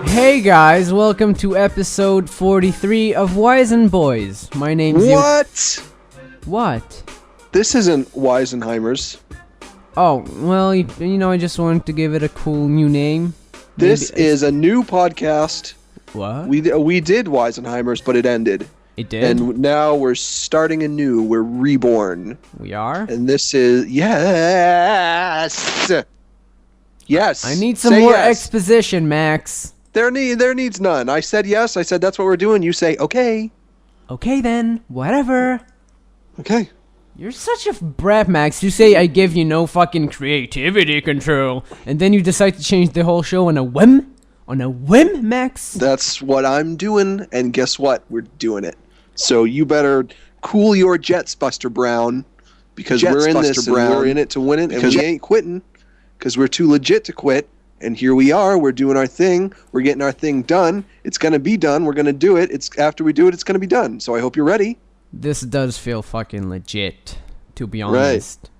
Hey guys, welcome to episode 43 of Wisenboys. My name's What? This isn't Wisenheimers. Oh, well, you know, I just wanted to give it a cool new name. This is a new podcast. What? We did Wisenheimers, but it ended. It did? And now we're starting anew. We're reborn. We are? And this is... Yes! Yes! I need some more exposition, Max. There needs none. I said yes. I said that's what we're doing. You say, okay. Okay then, whatever. Okay. You're such a brat, Max. You say I give you no fucking creativity control, and then you decide to change the whole show on a whim? On a whim, Max? That's what I'm doing, and guess what? We're doing it. So you better cool your jets, Buster Brown, because we're in this and we're in it to win it, and we ain't quitting, because we're too legit to quit. And here we are. We're doing our thing. We're getting our thing done. It's going to be done. We're going to do it. After we do it, it's going to be done. So I hope you're ready. This does feel fucking legit, to be honest.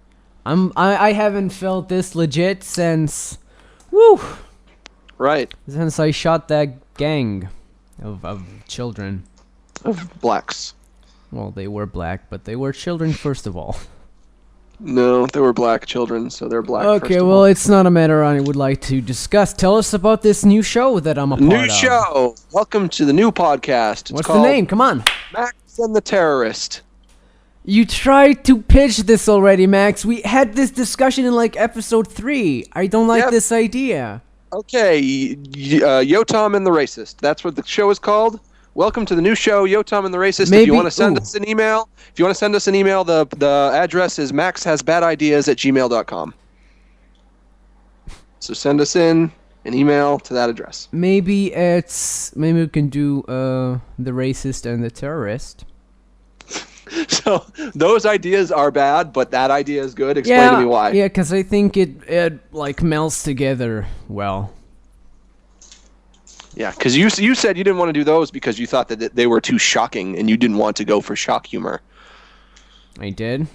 Right. I haven't felt this legit since... Woo! Right. Since I shot that gang of children. Of blacks. Well, they were black, but they were children first of all. No, they were black children, so they're black first Okay, of well, all. it's not a matter I would like to discuss. Tell us about this new show that I'm a part of. New show! Welcome to the new podcast. What's the name? Come on. Max and the Terrorist. You tried to pitch this already, Max. We had this discussion in, like, episode 3. I don't like this idea. Okay, Yotam and the Racist. That's what the show is called. Welcome to the new show, Yotam and the Racist. If you want to send us an email, the address is maxhasbadideas@gmail.com. So send us in an email to that address. Maybe we can do the Racist and the Terrorist. So those ideas are bad, but that idea is good. Explain to me why. Yeah, because I think it like melts together well. Yeah, because you said you didn't want to do those because you thought that they were too shocking and you didn't want to go for shock humor. I did?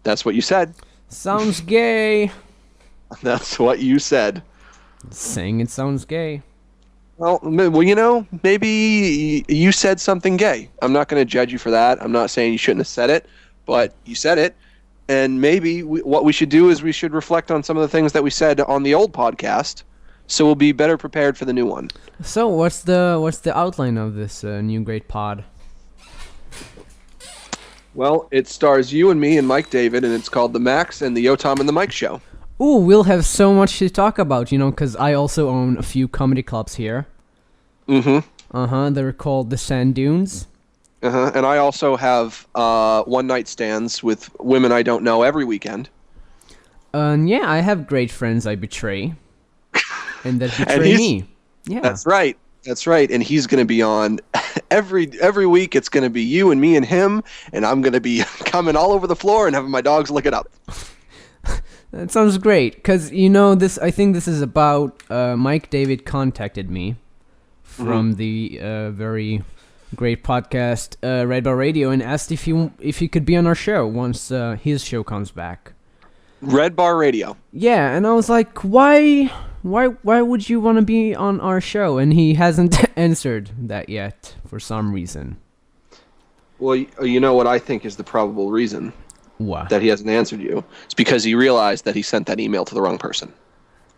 That's what you said. Sounds gay. That's what you said. Saying it sounds gay. Well, you know, maybe you said something gay. I'm not going to judge you for that. I'm not saying you shouldn't have said it, but you said it. And maybe what we should do is we should reflect on some of the things that we said on the old podcast, so we'll be better prepared for the new one. So what's the outline of this new great pod? Well, it stars you and me and Mike David, and it's called The Max and the Yotam and the Mike Show. Ooh, we'll have so much to talk about, you know, because I also own a few comedy clubs here. Mm-hmm. They're called the Sand Dunes. And I also have one-night stands with women I don't know every weekend. Yeah, I have great friends I betray. And that betray me. Yeah. That's right. That's right. And he's going to be on every week. It's going to be you and me and him, and I'm going to be coming all over the floor and having my dogs lick it up. That sounds great, because, you know, I think this is about, Mike David contacted me from the very great podcast, Red Bar Radio, and asked if he could be on our show once his show comes back. Red Bar Radio. Yeah, and I was like, why would you want to be on our show? And he hasn't answered that yet, for some reason. Well, you know what I think is the probable reason. What? That he hasn't answered you. It's because he realized that he sent that email to the wrong person.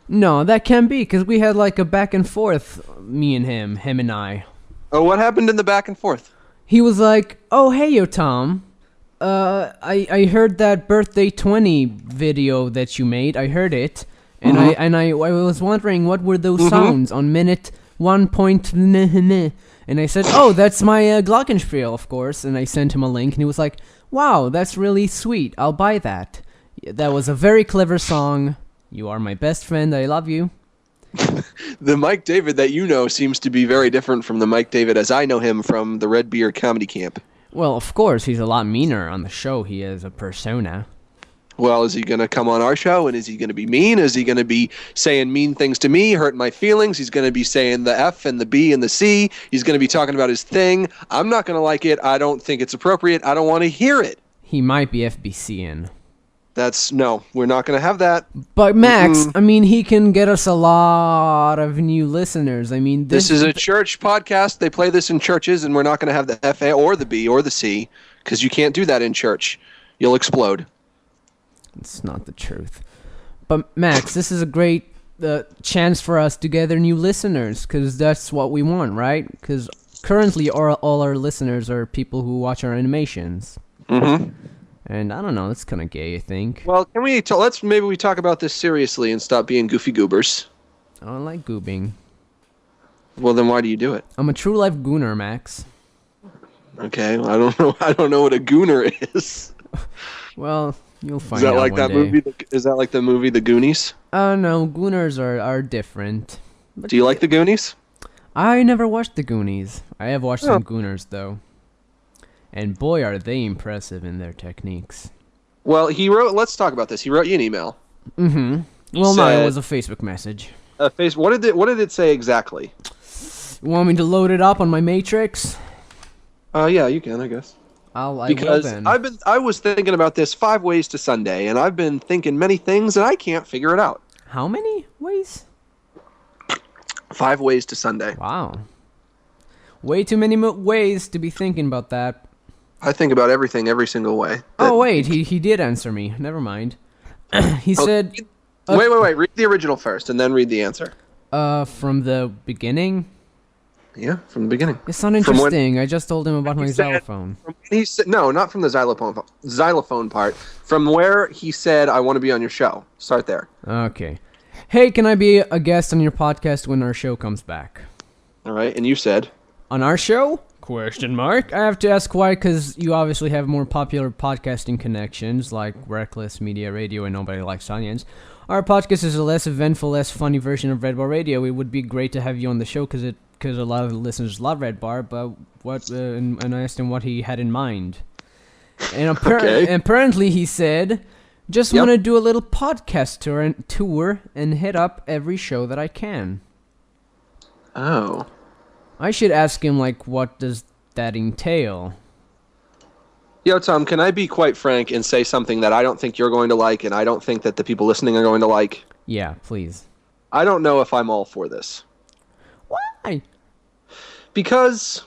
No, that can't be, because we had like a back and forth, me and him and I. Oh, what happened in the back and forth? He was like, oh, hey, Yotam. I heard that Birthday 20 video that you made. I heard it. And I was wondering what were those sounds on minute 1. And I said, oh, that's my Glockenspiel, of course. And I sent him a link, and he was like, wow, that's really sweet. I'll buy that. That was a very clever song. You are my best friend. I love you. The Mike David that you know seems to be very different from the Mike David as I know him from the Red Beer Comedy Camp. Well, of course, he's a lot meaner on the show. He is a persona. Well, is he going to come on our show, and is he going to be mean? Is he going to be saying mean things to me, hurting my feelings? He's going to be saying the F and the B and the C. He's going to be talking about his thing. I'm not going to like it. I don't think it's appropriate. I don't want to hear it. He might be FBCing. No, we're not going to have that. But Max, I mean, he can get us a lot of new listeners. I mean, this is a church podcast. They play this in churches, and we're not going to have the F-A or the B or the C, because you can't do that in church. You'll explode. It's not the truth. But Max, this is a great chance for us to gather new listeners, because that's what we want, right? Because currently all our listeners are people who watch our animations. Mm-hmm. And I don't know, that's kind of gay, I think. Well, can we maybe we talk about this seriously and stop being goofy goobers? I don't like goobing. Well, then why do you do it? I'm a true life gooner, Max. Okay, I don't know. I don't know what a gooner is. Well, you'll find out like one that day. movie? Is that like the movie The Goonies? No, Gooners are different. But do you like The Goonies? I never watched The Goonies. I have watched some Gooners, though. And boy, are they impressive in their techniques. Well, let's talk about this. He wrote you an email. Mm-hmm. Well, no, it was a Facebook message. What did it say exactly? You want me to load it up on my Matrix? Yeah, you can, I guess. I will then. I was thinking about this 5 ways to Sunday, and I've been thinking many things, and I can't figure it out. How many ways? 5 ways to Sunday. Wow. Way too many ways to be thinking about that. I think about everything every single way. Oh, wait, he did answer me. Never mind. He said... Wait. Read the original first, and then read the answer. From the beginning? Yeah, from the beginning. It's not interesting. I just told him about my xylophone. No, not from the xylophone part. From where he said, I want to be on your show. Start there. Okay. Hey, can I be a guest on your podcast when our show comes back? All right, and you said... On our show? Question mark. I have to ask why, because you obviously have more popular podcasting connections, like Reckless Media Radio and Nobody Likes Onions. Our podcast is a less eventful, less funny version of Red Bar Radio. It would be great to have you on the show, because a lot of the listeners love Red Bar, but what? And I asked him what he had in mind. And apparently he said, just want to do a little podcast tour and hit up every show that I can. Oh. I should ask him, like, what does that entail? Yotam, can I be quite frank and say something that I don't think you're going to like, and I don't think that the people listening are going to like? Yeah, please. I don't know if I'm all for this. Why? Because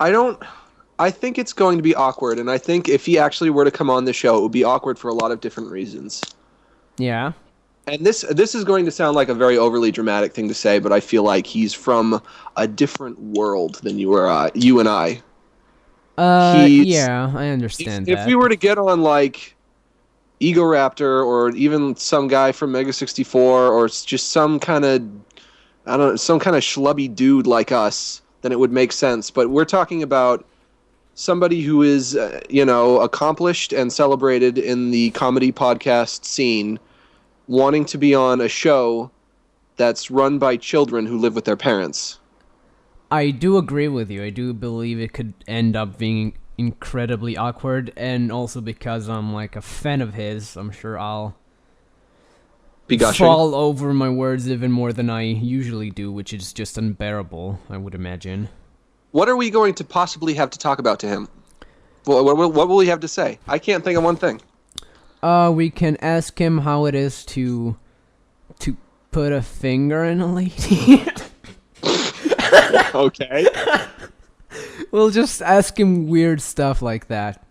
I think it's going to be awkward, and I think if he actually were to come on the show, it would be awkward for a lot of different reasons. Yeah. And this is going to sound like a very overly dramatic thing to say, but I feel like he's from a different world than you and I. Yeah, I understand that. If we were to get on, like, Egoraptor or even some guy from Mega 64 or just some kind of schlubby dude like us, then it would make sense. But we're talking about somebody who is, accomplished and celebrated in the comedy podcast scene, wanting to be on a show that's run by children who live with their parents. I do agree with you. I do believe it could end up being incredibly awkward, and also because I'm like a fan of his, I'm sure I'll be gushing. Fall over my words even more than I usually do, which is just unbearable, I would imagine. What are we going to possibly have to talk about to him? What will he have to say? I can't think of one thing. We can ask him how it is to put a finger in a lady. Okay. We'll just ask him weird stuff like that.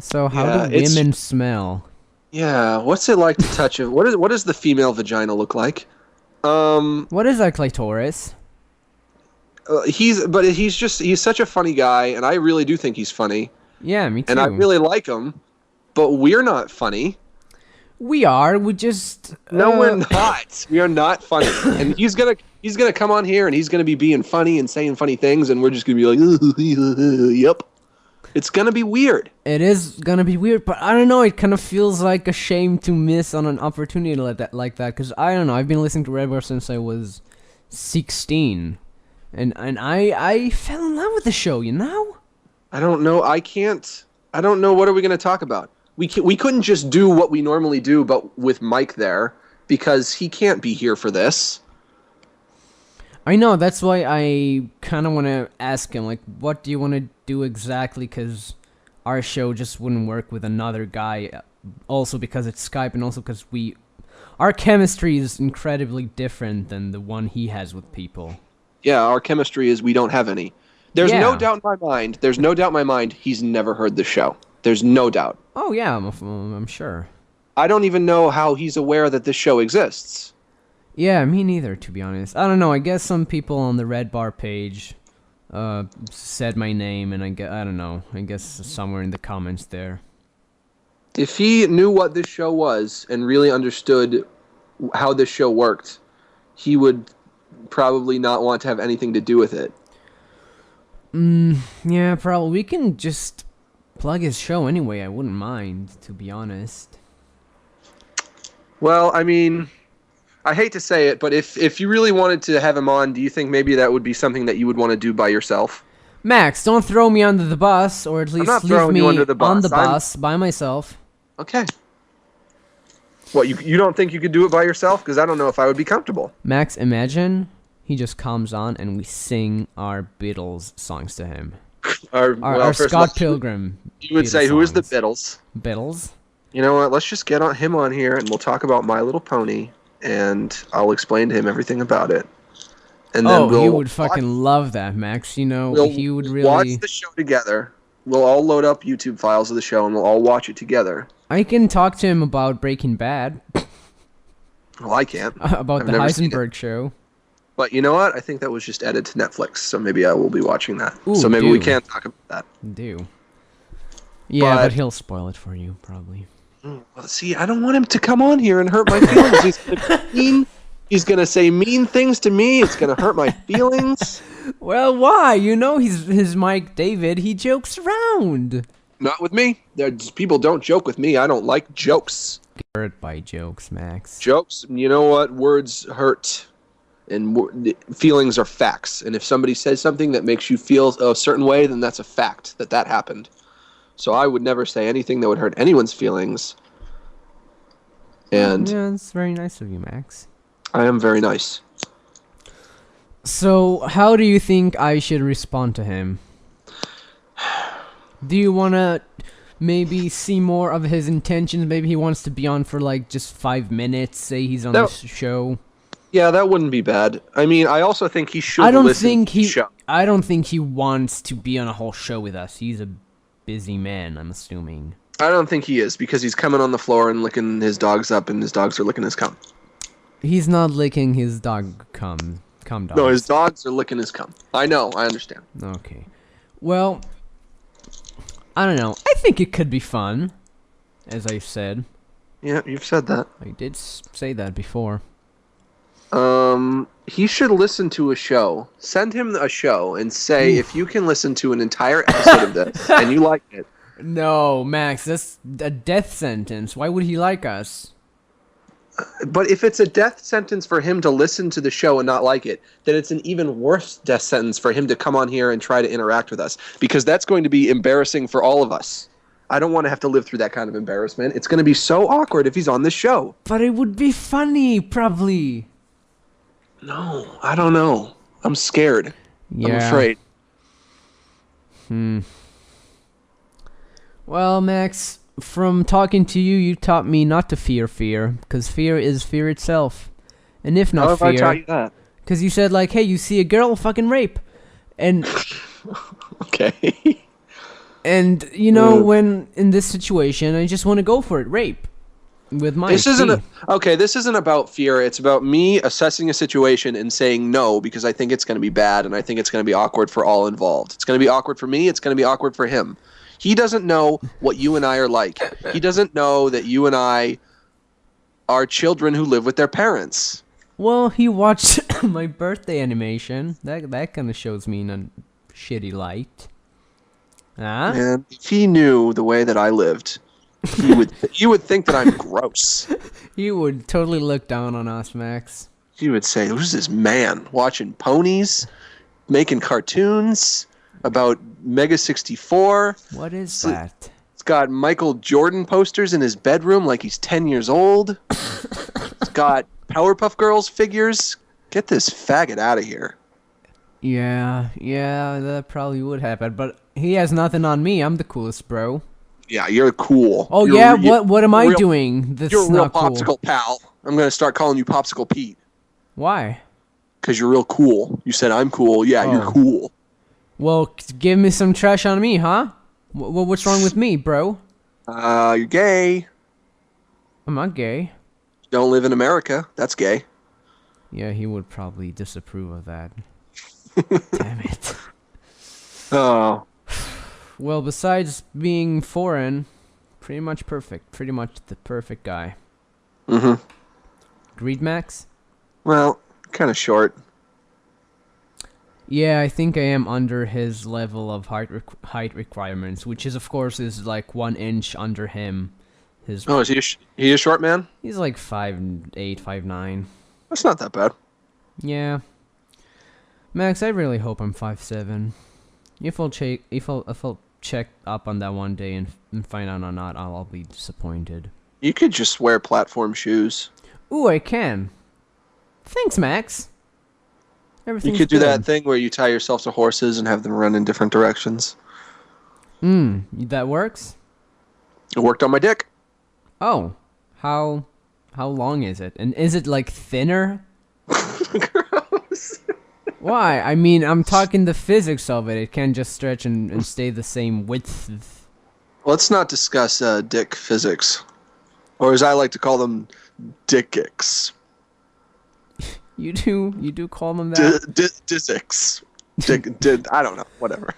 So, how do women smell? Yeah, what's it like to touch it? What does the female vagina look like? What is a clitoris? He's such a funny guy, and I really do think he's funny. Yeah, me too. And I really like him, but we're not funny. We are. We just no, we're not. We are not funny. And he's gonna come on here, and he's gonna be being funny and saying funny things, and we're just gonna be like, yep. It's gonna be weird. It is gonna be weird, but I don't know. It kind of feels like a shame to miss on an opportunity like that. Because I don't know. I've been listening to Red Bar since I was 16, and I fell in love with the show. You know. I don't know. I don't know. What are we gonna talk about? We couldn't just do what we normally do, but with Mike there, because he can't be here for this. I know, that's why I kind of want to ask him, like, what do you want to do exactly? Because our show just wouldn't work with another guy. Also because it's Skype, and also because our chemistry is incredibly different than the one he has with people. Yeah, our chemistry is we don't have any. There's no doubt in my mind. There's no doubt in my mind he's never heard the show. There's no doubt. Oh, yeah, I'm sure. I don't even know how he's aware that this show exists. Yeah, me neither, to be honest. I don't know. I guess some people on the Red Bar page said my name, and I don't know. I guess somewhere in the comments there. If he knew what this show was and really understood how this show worked, he would probably not want to have anything to do with it. Yeah, probably. We can just plug his show anyway. I wouldn't mind, to be honest. Well, I mean, I hate to say it, but if you really wanted to have him on, do you think maybe that would be something that you would want to do by yourself? Max, don't throw me under the bus, or at least leave me on the bus by myself. Okay. What, you don't think you could do it by yourself? Because I don't know if I would be comfortable. Max, imagine he just comes on and we sing our Beatles songs to him. Our Scott Pilgrim. You would say, who is the Beatles? Beatles? You know what? Let's just get him on here, and we'll talk about My Little Pony, and I'll explain to him everything about it. And then he would fucking love that, Max. You know, he would really watch the show together. We'll all load up YouTube files of the show, and we'll all watch it together. I can talk to him about Breaking Bad. Well, I can't. About the Heisenberg show. But you know what? I think that was just added to Netflix, so maybe I will be watching that. Ooh, so maybe we can talk about that. Yeah, but he'll spoil it for you, probably. Well, see, I don't want him to come on here and hurt my feelings. He's gonna say mean things to me. It's gonna hurt my feelings. Well, why? You know he's Mike David. He jokes around. Not with me. People don't joke with me. I don't like jokes. Hurt by jokes, Max. Jokes, you know what? Words hurt. And feelings are facts. And if somebody says something that makes you feel a certain way, then that's a fact that happened. So I would never say anything that would hurt anyone's feelings. And yeah, that's very nice of you, Max. I am very nice. So, how do you think I should respond to him? Do you want to maybe see more of his intentions? Maybe he wants to be on for like just 5 minutes, say he's on this show. Yeah, that wouldn't be bad. I mean, I also think he should listen to the show. I don't think he wants to be on a whole show with us. He's a busy man, I'm assuming. I don't think he is, because he's coming on the floor and licking his dogs up, and his dogs are licking his cum. He's not licking his dog cum dogs. No, his dogs are licking his cum. I know, I understand. Okay. Well, I don't know. I think it could be fun, as I said. Yeah, you've said that. I did say that before. He should listen to a show. Send him a show and say, if you can listen to an entire episode of this and you like it. No, Max, that's a death sentence. Why would he like us? But if it's a death sentence for him to listen to the show and not like it, then it's an even worse death sentence for him to come on here and try to interact with us. Because that's going to be embarrassing for all of us. I don't want to have to live through that kind of embarrassment. It's going to be so awkward if he's on this show. But it would be funny, probably. No, I don't know. I'm scared. Yeah. I'm afraid. Well, Max, from talking to you, you taught me not to fear, because fear is fear itself. And if not fear... How have I taught you that? Because you said, like, hey, you see a girl, fucking rape. And... Okay. And, you know, when in this situation, I just want to go for it, rape. With my this isn't about fear. It's about me assessing a situation and saying no, because I think it's going to be bad and I think it's going to be awkward for all involved. It's going to be awkward for me. It's going to be awkward for him. He doesn't know what you and I are like. He doesn't know that you and I are children who live with their parents. Well, he watched my birthday animation. That kind of shows me in a shitty light. Huh? And if he knew the way that I lived... He would think that I'm gross. He would totally look down on us, Max. He would say, who's this man watching ponies, making cartoons about Mega 64? What is that? It's got Michael Jordan posters in his bedroom like he's 10 years old. It's got Powerpuff Girls figures. Get this faggot out of here. Yeah, that probably would happen. But he has nothing on me. I'm the coolest, bro. Yeah, you're cool. Oh you're, yeah, what am I doing? That's you're a real not cool. popsicle pal. I'm gonna start calling you Popsicle Pete. Why? Because you're real cool. You said I'm cool. Yeah, you're cool. Well, give me some trash on me, huh? What's wrong with me, bro? You're gay. I'm not gay. Don't live in America. That's gay. Yeah, he would probably disapprove of that. Damn it. Oh. Well, besides being foreign, pretty much perfect. Pretty much the perfect guy. Mm-hmm. Agreed, Max? Well, kind of short. Yeah, I think I am under his level of height requirements, which is, of course, is like 1 inch under him. Is he a short man? He's like 5'8", 5'9". That's not that bad. Yeah. Max, I really hope I'm 5'7". If I'll check up on that one day and find out or not, I'll be disappointed. You could just wear platform shoes. Ooh, I can. Thanks, Max. You could do that thing where you tie yourself to horses and have them run in different directions. That works? It worked on my dick. Oh. How long is it? And is it like thinner? Gross. Why? I mean, I'm talking the physics of it. It can't just stretch and stay the same width. Let's not discuss dick physics. Or as I like to call them, dickics. You do call them that? Dickics. I don't know. Whatever.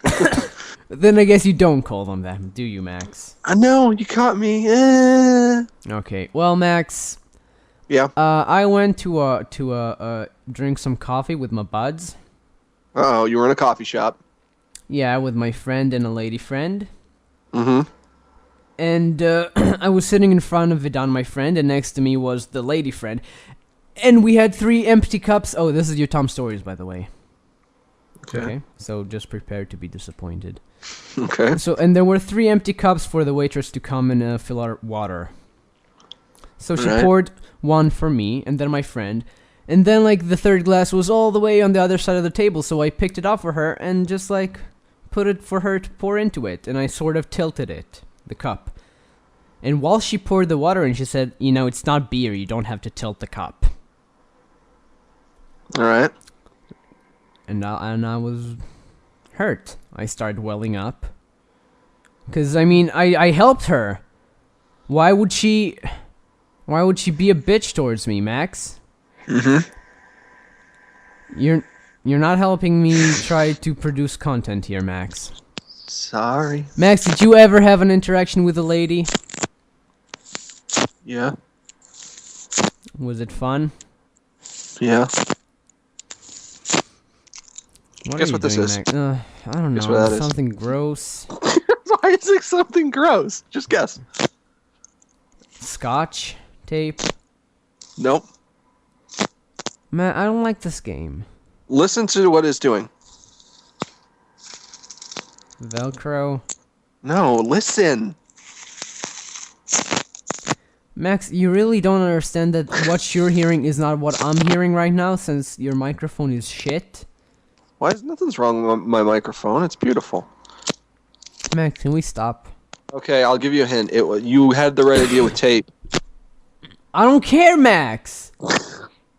Then I guess you don't call them that, do you, Max? I know, you caught me. Okay. Well, Max. Yeah. I went to drink some coffee with my buds. Uh-oh, you were in a coffee shop. Yeah, with my friend and a lady friend. Mm-hmm. And I was sitting in front of Vidal, my friend, and next to me was the lady friend. And we had 3 empty cups. Oh, this is Yotam stories, by the way. Okay. So just prepare to be disappointed. Okay. So, and there were 3 empty cups for the waitress to come and fill our water. So she poured one for me, and then my friend. And then, like, the 3rd glass was all the way on the other side of the table, so I picked it up for her and just, like, put it for her to pour into it. And I sort of tilted it, the cup. And while she poured the water in, she said, you know, it's not beer, you don't have to tilt the cup. Alright. And I was hurt. I started welling up. Because, I mean, I helped her. Why would she be a bitch towards me, Max? Mm-hmm. You're not helping me try to produce content here, Max. Sorry. Max, did you ever have an interaction with a lady? Yeah. Was it fun? Yeah. Guess what this is? I don't know. What that something gross. Why is it something gross? Just guess. Scotch tape. Nope. Man, I don't like this game. Listen to what it's doing. Velcro. No, listen. Max, you really don't understand that what you're hearing is not what I'm hearing right now, since your microphone is shit? Why is nothing's wrong with my microphone? It's beautiful. Max, can we stop? Okay, I'll give you a hint. You had the right idea with tape. I don't care, Max!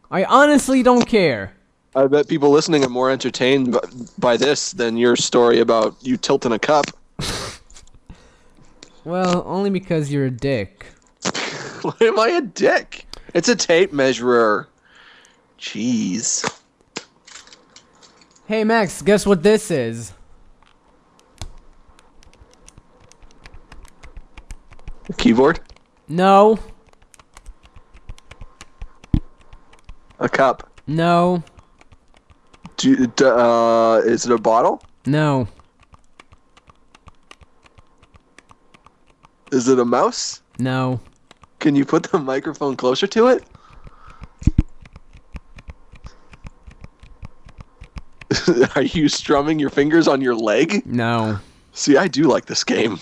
I honestly don't care. I bet people listening are more entertained by this than your story about you tilting a cup. Well, only because you're a dick. Why am I a dick? It's a tape measurer. Jeez. Hey, Max, guess what this is? A keyboard? No. A cup? No. Is it a bottle? No. Is it a mouse? No. Can you put the microphone closer to it? Are you strumming your fingers on your leg? No. See, I do like this game.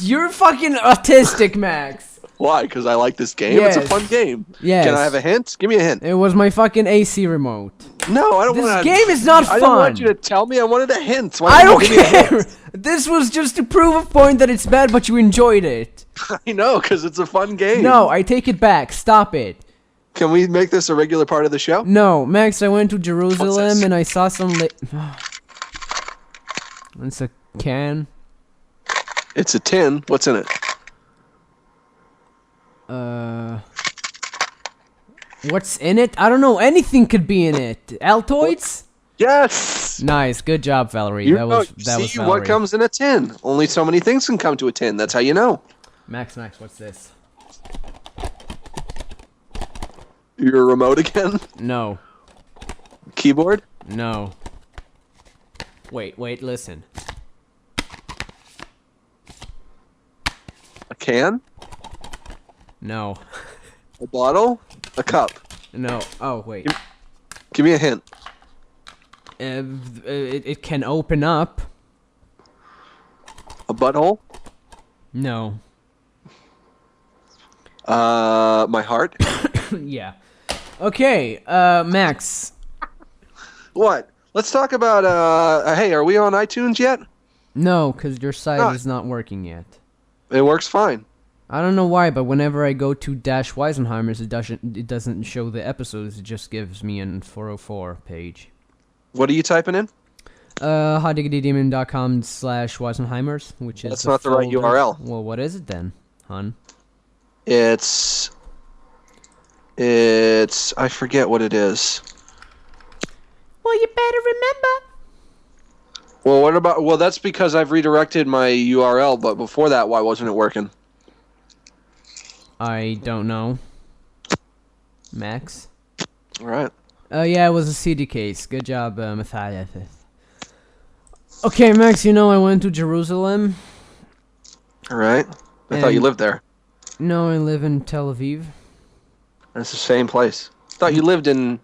You're fucking autistic, Max. Why? Because I like this game? Yes. It's a fun game. Yes. Can I have a hint? Give me a hint. It was my fucking AC remote. No, I don't want to... This game is not fun. I don't want you to tell me. I wanted a hint. I don't care. This was just to prove a point that it's bad, but you enjoyed it. I know, because it's a fun game. No, I take it back. Stop it. Can we make this a regular part of the show? No, Max, I went to Jerusalem and I saw some... It's a can. It's a tin. What's in it? What's in it? I don't know. Anything could be in it. Altoids? Yes! Nice. Good job, Valerie. That was Valerie. What comes in a tin. Only so many things can come to a tin. That's how you know. Max, what's this? Your remote again? No. Keyboard? No. Wait, listen. A can? No. A bottle? A cup? No. Oh, wait. Give me a hint. It can open up. A butthole? No. My heart? Yeah. Okay, Max. What? Let's talk about, hey, are we on iTunes yet? No, because your site is not working yet. It works fine. I don't know why, but whenever I go to -Wisenheimers, it doesn't show the episodes. It just gives me an 404 page. What are you typing in? hotdiggitydemon.com/Wisenheimers, which is That's not the right URL. Well, what is it then, hon? It's I forget what it is. Well, you better remember. Well, what about... Well, that's because I've redirected my URL, but before that, why wasn't it working? I don't know. Max? Alright. Yeah, it was a CD case. Good job, Matthias. Okay, Max, you know I went to Jerusalem. Alright. I thought you lived there. No, I live in Tel Aviv. That's the same place. I thought you lived in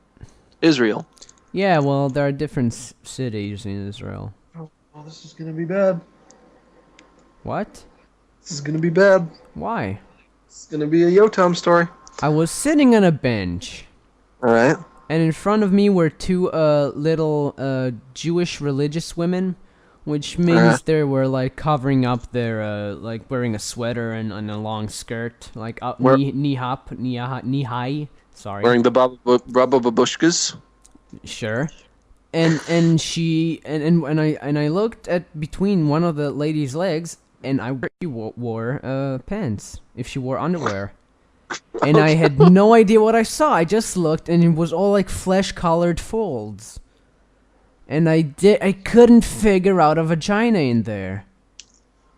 Israel. Yeah, well, there are different cities in Israel. Oh, well, this is gonna be bad. What? This is gonna be bad. Why? It's gonna be a Yotam story. I was sitting on a bench. Alright. And in front of me were two little Jewish religious women, which means they were like covering up their like wearing a sweater and a long skirt, like knee high. Sorry. Wearing the babushkas. Sure. And I looked at between one of the lady's legs, and I wore pants. If she wore underwear. And I had no idea what I saw. I just looked, and it was all like flesh-colored folds. And I couldn't figure out a vagina in there.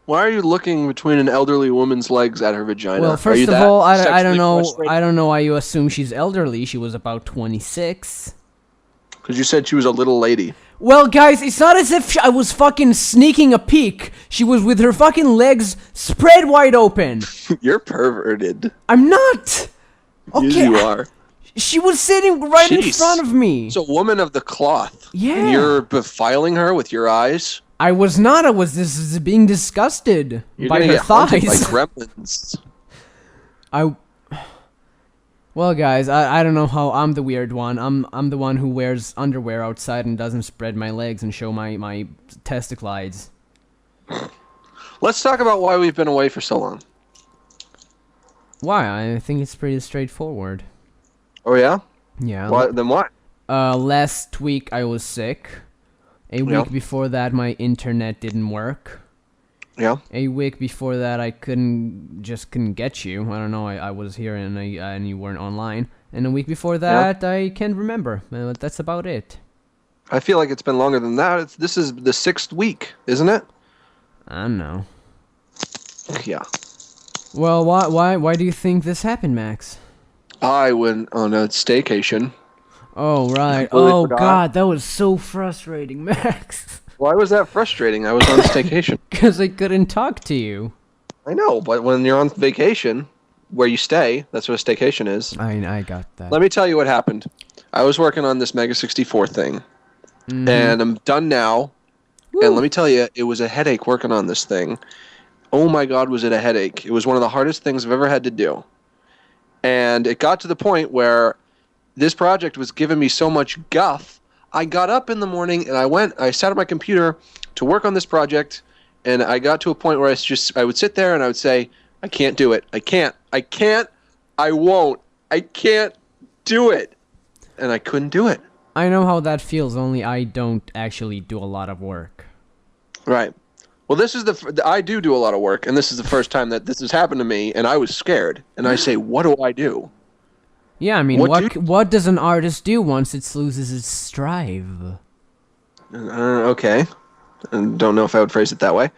Why are you looking between an elderly woman's legs at her vagina? Well, first of all, I don't know why you assume she's elderly. She was about 26. Because you said she was a little lady. Well, guys, it's not as if I was fucking sneaking a peek. She was with her fucking legs spread wide open. You're perverted. I'm not. Okay. Yes, you are. She was sitting right in front of me. It's a woman of the cloth. Yeah. And you're befiling her with your eyes? I was not. I was being disgusted by her thighs. Like gremlins. Well, guys, I don't know how I'm the weird one. I'm the one who wears underwear outside and doesn't spread my legs and show my testicles. Let's talk about why we've been away for so long. Why? I think it's pretty straightforward. Oh, yeah? Yeah. Then why? Last week I was sick. A week before that, my internet didn't work. Yeah. A week before that, I couldn't get you. I don't know. I was here and you weren't online. And a week before that, I can't remember. That's about it. I feel like it's been longer than that. This is the 6th week, isn't it? I don't know. Yeah. Well, why do you think this happened, Max? I went on a staycation. Oh, right. Oh, God, that was so frustrating, Max. Why was that frustrating? I was on staycation. Because I couldn't talk to you. I know, but when you're on vacation, where you stay, that's what a staycation is. I got that. Let me tell you what happened. I was working on this Mega 64 thing, and I'm done now. Woo. And let me tell you, it was a headache working on this thing. oh my God, was it a headache. It was one of the hardest things I've ever had to do. And it got to the point where this project was giving me so much guff. I got up in the morning and I sat at my computer to work on this project, and I got to a point where I would sit there and I would say, I can't do it. I can't, I won't, I can't do it. And I couldn't do it. I know how that feels, only I don't actually do a lot of work. Right. Well, I do a lot of work, and this is the first time that this has happened to me, and I was scared. And I say, what do I do? Yeah, I mean, what does an artist do once it loses its drive? Okay. I don't know if I would phrase it that way.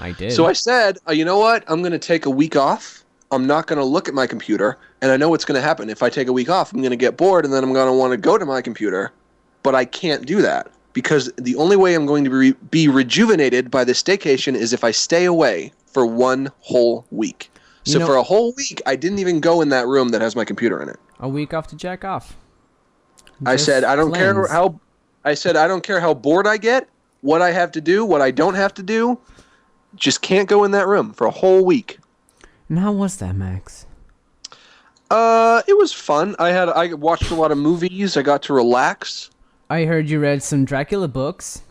I did. So I said, you know what? I'm going to take a week off. I'm not going to look at my computer, and I know what's going to happen. If I take a week off, I'm going to get bored, and then I'm going to want to go to my computer. But I can't do that, because the only way I'm going to be rejuvenated by this staycation is if I stay away for one whole week. So for a whole week, I didn't even go in that room that has my computer in it. A week off to jack off. I said, I don't care how bored I get, what I have to do, what I don't have to do. Just can't go in that room for a whole week. And how was that, Max? It was fun. I watched a lot of movies. I got to relax. I heard you read some Dracula books.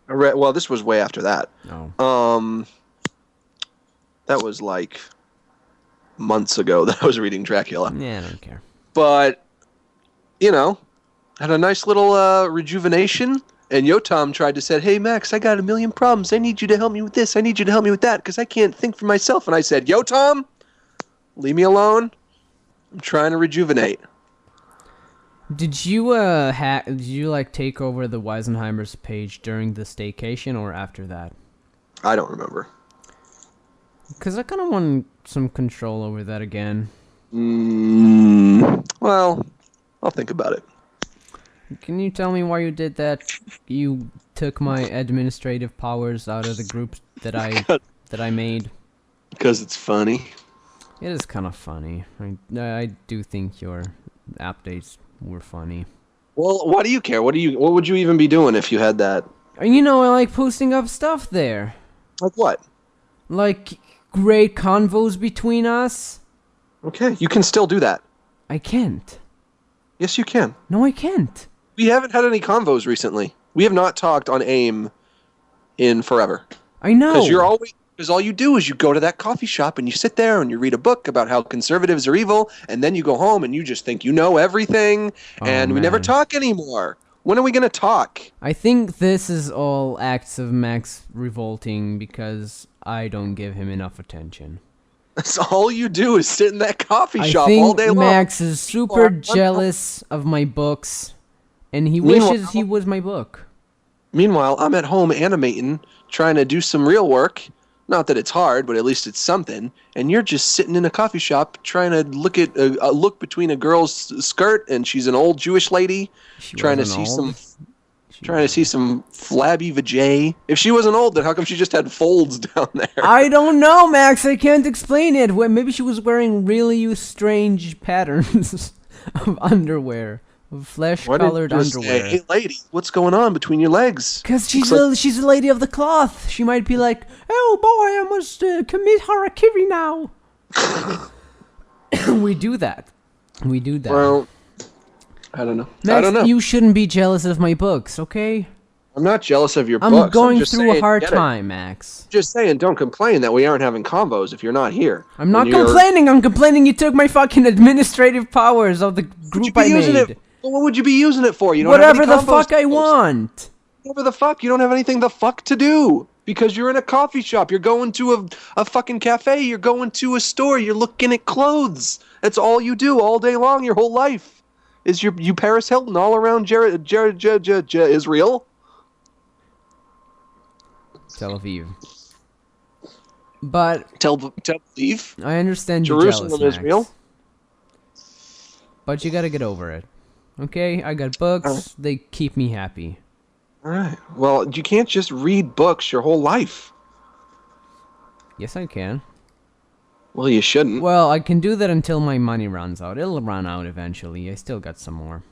Well, this was way after that. Oh. That was like months ago that I was reading Dracula. Yeah, I don't care. But, had a nice little rejuvenation. And Yotam tried to say, hey, Max, I got a million problems. I need you to help me with this. I need you to help me with that because I can't think for myself. And I said, Yotam, leave me alone. I'm trying to rejuvenate. Did you take over the Wisenheimers page during the staycation or after that? I don't remember. Because I kind of want some control over that again. Well, I'll think about it. Can you tell me why you did that? You took my administrative powers out of the group that I made. Because it's funny. It is kind of funny. I do think your updates were funny. Well, why do you care? What would you even be doing if you had that? I like posting up stuff there. Like what? Like great convos between us. Okay, you can still do that. I can't. Yes, you can. No, I can't. We haven't had any convos recently. We have not talked on AIM in forever. I know. Because all you do is you go to that coffee shop and you sit there and you read a book about how conservatives are evil, and then you go home and you just think you know everything, and we never talk anymore. When are we going to talk? I think this is all acts of Max revolting because I don't give him enough attention. That's all you do is sit in that coffee shop all day long. Max is super jealous of my books, and he wishes he was my book. Meanwhile, I'm at home animating, trying to do some real work. Not that it's hard, but at least it's something. And you're just sitting in a coffee shop trying to look at a look between a girl's skirt, and she's an old Jewish lady, trying to see some flabby vajay. If she wasn't old, then how come she just had folds down there? I don't know, Max. I can't explain it. Maybe she was wearing really strange patterns of underwear. Flesh-colored underwear. Hey, lady, what's going on between your legs? Because she's a lady of the cloth. She might be like, oh boy, I must commit harakiri now. We do that. Well, I don't know. Max, I don't know. You shouldn't be jealous of my books, okay? I'm not jealous of your books. I'm going through a hard time, Max. Just saying, don't complain that we aren't having convos if you're not here. I'm not complaining. I'm complaining you took my fucking administrative powers of the group I made. What would you be using it for? You don't Whatever have any the fuck I want. Whatever the fuck. You don't have anything the fuck to do. Because you're in a coffee shop. You're going to a fucking cafe. You're going to a store. You're looking at clothes. That's all you do all day long, your whole life. Is you Paris Hilton all around Israel? Tel Aviv. But Tel Aviv? I understand you're Jerusalem, jealous, Israel. But you gotta get over it. Okay? I got books. They keep me happy. Alright. Well, you can't just read books your whole life. Yes, I can. Well, you shouldn't. Well, I can do that until my money runs out. It'll run out eventually. I still got some more.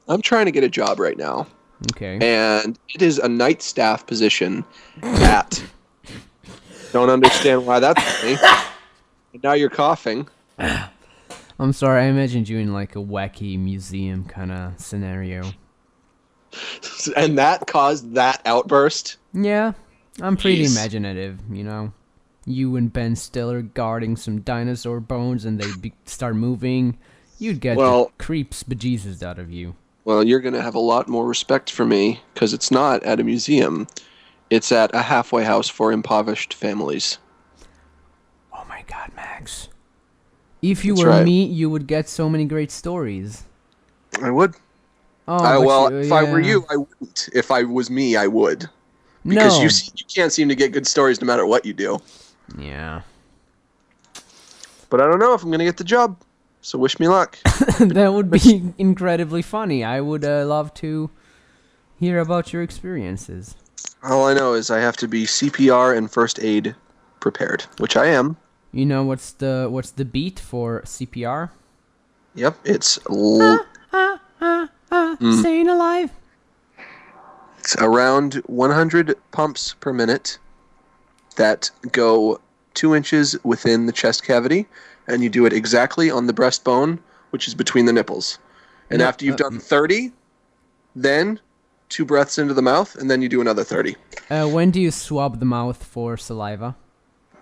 I'm trying to get a job right now. Okay. And it is a night staff position at Don't understand why that's funny. And now you're coughing. I'm sorry, I imagined you in like a wacky museum kind of scenario. And that caused that outburst? Yeah, I'm pretty imaginative, you know. You and Ben Stiller guarding some dinosaur bones and they start moving. You'd get the creeps bejesus out of you. Well, you're going to have a lot more respect for me, because it's not at a museum. It's at a halfway house for impoverished families. Oh my god, Max. If you were me, you would get so many great stories. I would. Oh, if I were you, I wouldn't. If I was me, I would. Because you can't seem to get good stories no matter what you do. Yeah. But I don't know if I'm going to get the job. So wish me luck. That would be incredibly funny. I would love to hear about your experiences. All I know is I have to be CPR and first aid prepared, which I am. You know what's the beat for CPR? Yep, it's staying alive. It's around 100 pumps per minute that go 2 inches within the chest cavity. And you do it exactly on the breastbone, which is between the nipples. And after you've done 30, then 2 breaths into the mouth, and then you do another 30. When do you swab the mouth for saliva?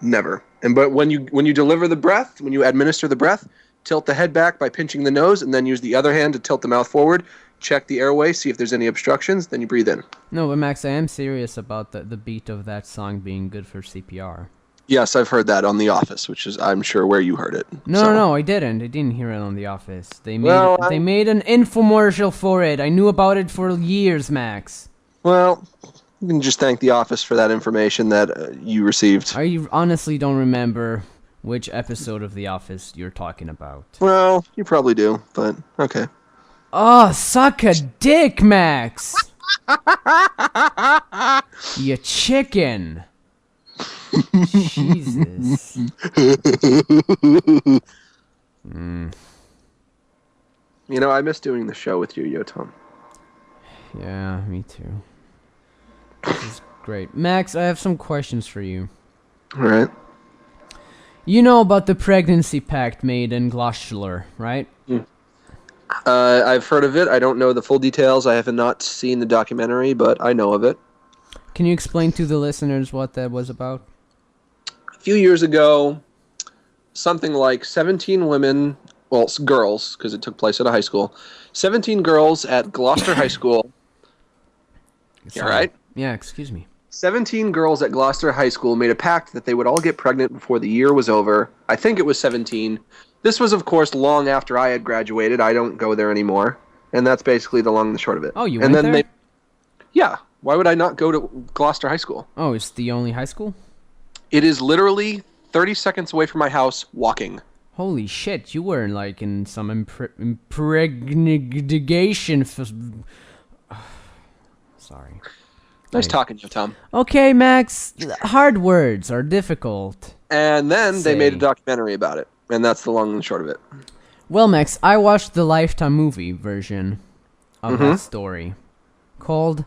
Never. But when you deliver the breath, when you administer the breath, tilt the head back by pinching the nose, and then use the other hand to tilt the mouth forward. Check the airway, see if there's any obstructions, then you breathe in. No, but Max, I am serious about the beat of that song being good for CPR. Yes, I've heard that on The Office, which is, I'm sure, where you heard it. No, I didn't. I didn't hear it on The Office. They made an infomercial for it. I knew about it for years, Max. Well, you can just thank The Office for that information that you received. I honestly don't remember which episode of The Office you're talking about. Well, you probably do, but okay. Oh, suck a dick, Max! You chicken! Jesus. You know, I miss doing the show with you, Yotam. Yeah, me too. This is great. Max, I have some questions for you. Alright. You know about the pregnancy pact made in Gloucester, right? I've heard of it. I don't know the full details. I have not seen the documentary, but I know of it. Can you explain to the listeners what that was about? A few years ago, something like 17 women, well, girls, because it took place at a high school, 17 girls at Gloucester High School. All right? Yeah, excuse me. 17 girls at Gloucester High School made a pact that they would all get pregnant before the year was over. I think it was 17. This was, of course, long after I had graduated. I don't go there anymore. And that's basically the long and the short of it. Oh, you went there? Yeah. Why would I not go to Gloucester High School? Oh, it's the only high school? It is literally 30 seconds away from my house, walking. Holy shit, you were like in some impregnation. Sorry. Nice talking to you, Tom. Okay, Max. Hard words are difficult. And then they made a documentary about it. And that's the long and the short of it. Well, Max, I watched the Lifetime movie version of that story called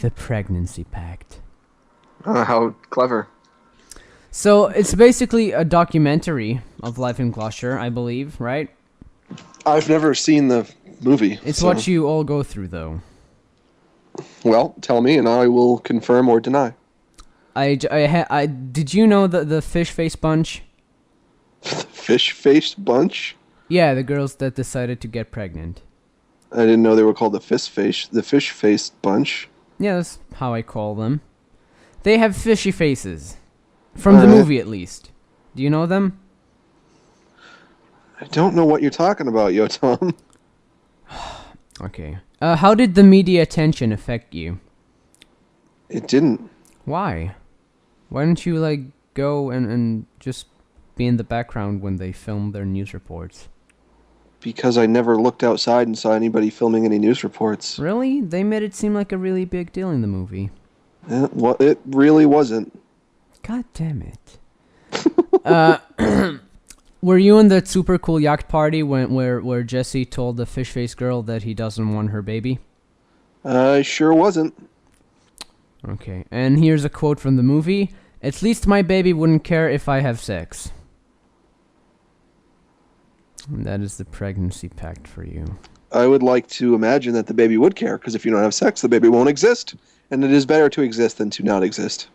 The Pregnancy Pact. How clever. So it's basically a documentary of life in Gloucester, I believe, right? I've never seen the movie. It's what you all go through, though. Well, tell me, and I will confirm or deny. Did you know the fish face bunch? Fish face bunch? Yeah, the girls that decided to get pregnant. I didn't know they were called the fish face bunch. Yeah, that's how I call them. They have fishy faces. From the movie, at least. Do you know them? I don't know what you're talking about, Yotam. Okay. How did the media attention affect you? It didn't. Why? Why didn't you, like, go and just be in the background when they filmed their news reports? Because I never looked outside and saw anybody filming any news reports. Really? They made it seem like a really big deal in the movie. Well, it really wasn't. God damn it. Were you in that super cool yacht party where Jesse told the fish face girl that he doesn't want her baby? I sure wasn't. Okay, and here's a quote from the movie. At least my baby wouldn't care if I have sex. And that is the pregnancy pact for you. I would like to imagine that the baby would care, because if you don't have sex, the baby won't exist. And it is better to exist than to not exist.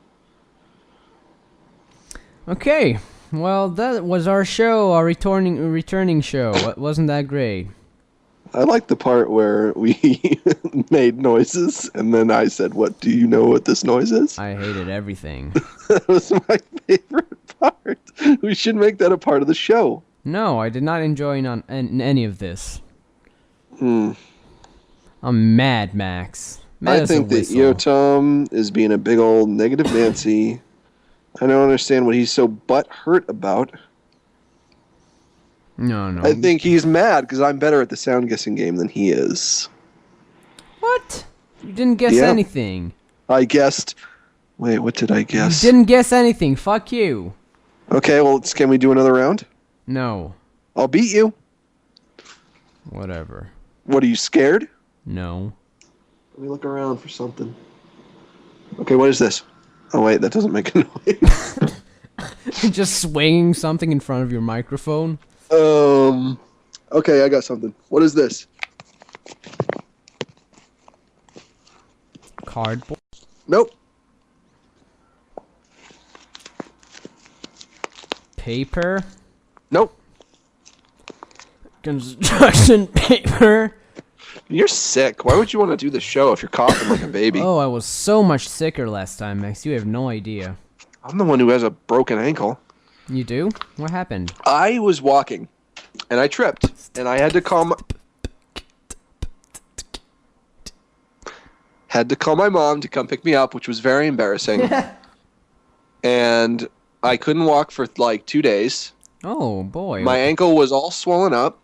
Okay, well, that was our show, our returning show. Wasn't that great? I like the part where we made noises, and then I said, "What do you know what this noise is?" I hated everything. That was my favorite part. We should make that a part of the show. No, I did not enjoy any of this. Hmm. I'm mad, Max. Mad I think that Yotam is being a big old negative Nancy. I don't understand what he's so butthurt about. No. I think he's mad because I'm better at the sound guessing game than he is. What? You didn't guess anything. I guessed... Wait, what did I guess? You didn't guess anything. Fuck you. Okay, well, can we do another round? No. I'll beat you. Whatever. What, are you scared? No. Let me look around for something. Okay, what is this? Oh, wait, that doesn't make a noise. Just swinging something in front of your microphone? Okay, I got something. What is this? Cardboard? Nope. Paper? Nope. Construction paper? You're sick. Why would you want to do the show if you're coughing like a baby? Oh, I was so much sicker last time, Max. You have no idea. I'm the one who has a broken ankle. You do? What happened? I was walking, and I tripped, and I had to call my mom to come pick me up, which was very embarrassing. And I couldn't walk for like 2 days. Oh, boy. My ankle was all swollen up,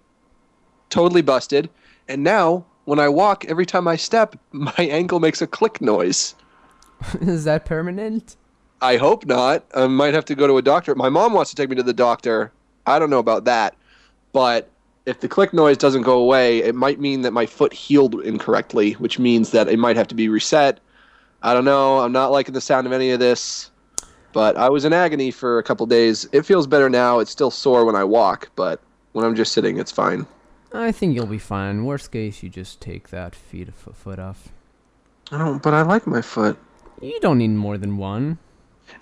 totally busted, and now when I walk, every time I step, my ankle makes a click noise. Is that permanent? I hope not. I might have to go to a doctor. My mom wants to take me to the doctor. I don't know about that. But if the click noise doesn't go away, it might mean that my foot healed incorrectly, which means that it might have to be reset. I don't know. I'm not liking the sound of any of this. But I was in agony for a couple days. It feels better now. It's still sore when I walk, but when I'm just sitting, it's fine. I think you'll be fine. Worst case, you just take that foot off. But I like my foot. You don't need more than one.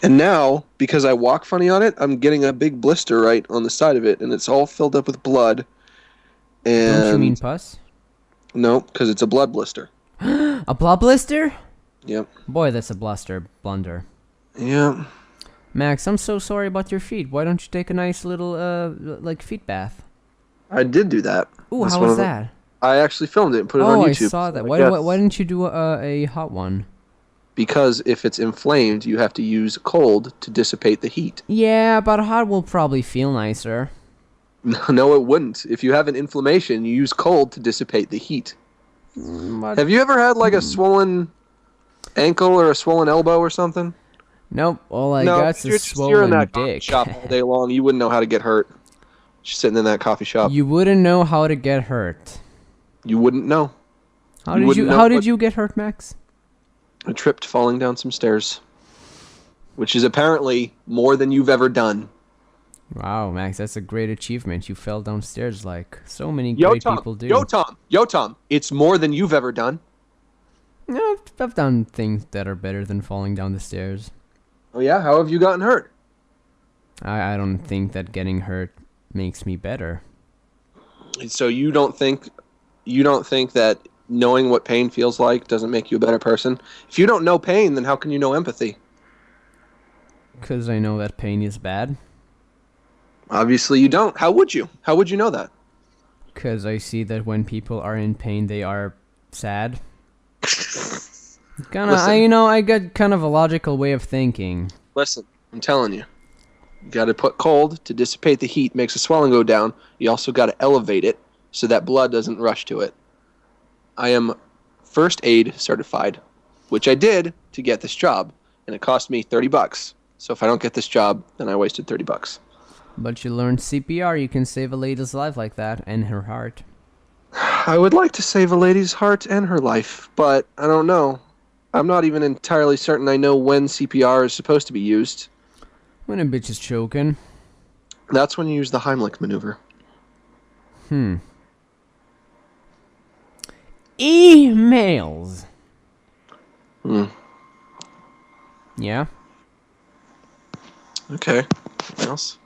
And now, because I walk funny on it, I'm getting a big blister right on the side of it, and it's all filled up with blood. And don't you mean pus? No, because it's a blood blister. A blood blister? Yep. Boy, that's a blunder. Yeah. Max, I'm so sorry about your feet. Why don't you take a nice little, like, feet bath? I did do that. Ooh, how was that? I actually filmed it and put it on YouTube. Oh, I saw that. Why didn't you do a hot one? Because if it's inflamed, you have to use cold to dissipate the heat. Yeah, but hot will probably feel nicer. No, it wouldn't. If you have an inflammation, you use cold to dissipate the heat. Have you ever had, like, a swollen ankle or a swollen elbow or something? Nope. All I got is a swollen you're in that dick. coffee shop all day long. You wouldn't know how to get hurt. Just sitting in that coffee shop. You wouldn't know how to get hurt. You wouldn't know. How did you get hurt, Max? I tripped falling down some stairs, which is apparently more than you've ever done. Wow, Max, that's a great achievement. You fell downstairs like so many great people do. Yotam, it's more than you've ever done. No, I've done things that are better than falling down the stairs. Oh yeah? How have you gotten hurt? I don't think that getting hurt makes me better. So you don't think that knowing what pain feels like doesn't make you a better person? If you don't know pain, then how can you know empathy? Because I know that pain is bad. Obviously you don't. How would you? How would you know that? Because I see that when people are in pain, they are sad. I got kind of a logical way of thinking. Listen, I'm telling you. You got to put cold to dissipate the heat, makes the swelling go down. You also got to elevate it so that blood doesn't rush to it. I am first aid certified, which I did to get this job, and it cost me $30. So if I don't get this job, then I wasted $30. But you learned CPR, you can save a lady's life like that, and her heart. I would like to save a lady's heart and her life, but I don't know. I'm not even entirely certain I know when CPR is supposed to be used. When a bitch is choking. That's when you use the Heimlich maneuver. Emails. Yeah? Okay. What else?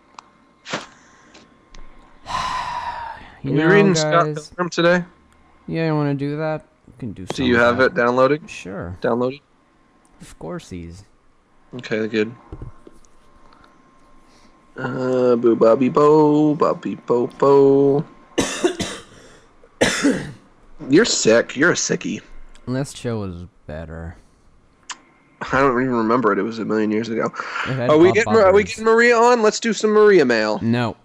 You Are you know, reading guys, Scott Pilgrim today? Yeah, you want to do that? We can do something. Do you have it downloaded? Sure. Downloaded? Of course he's. Okay, good. Boo bobby bo, bobby bo bo. You're sick. You're a sickie. This show was better. I don't even remember it. It was a million years ago. Are we getting Maria on? Let's do some Maria mail. No.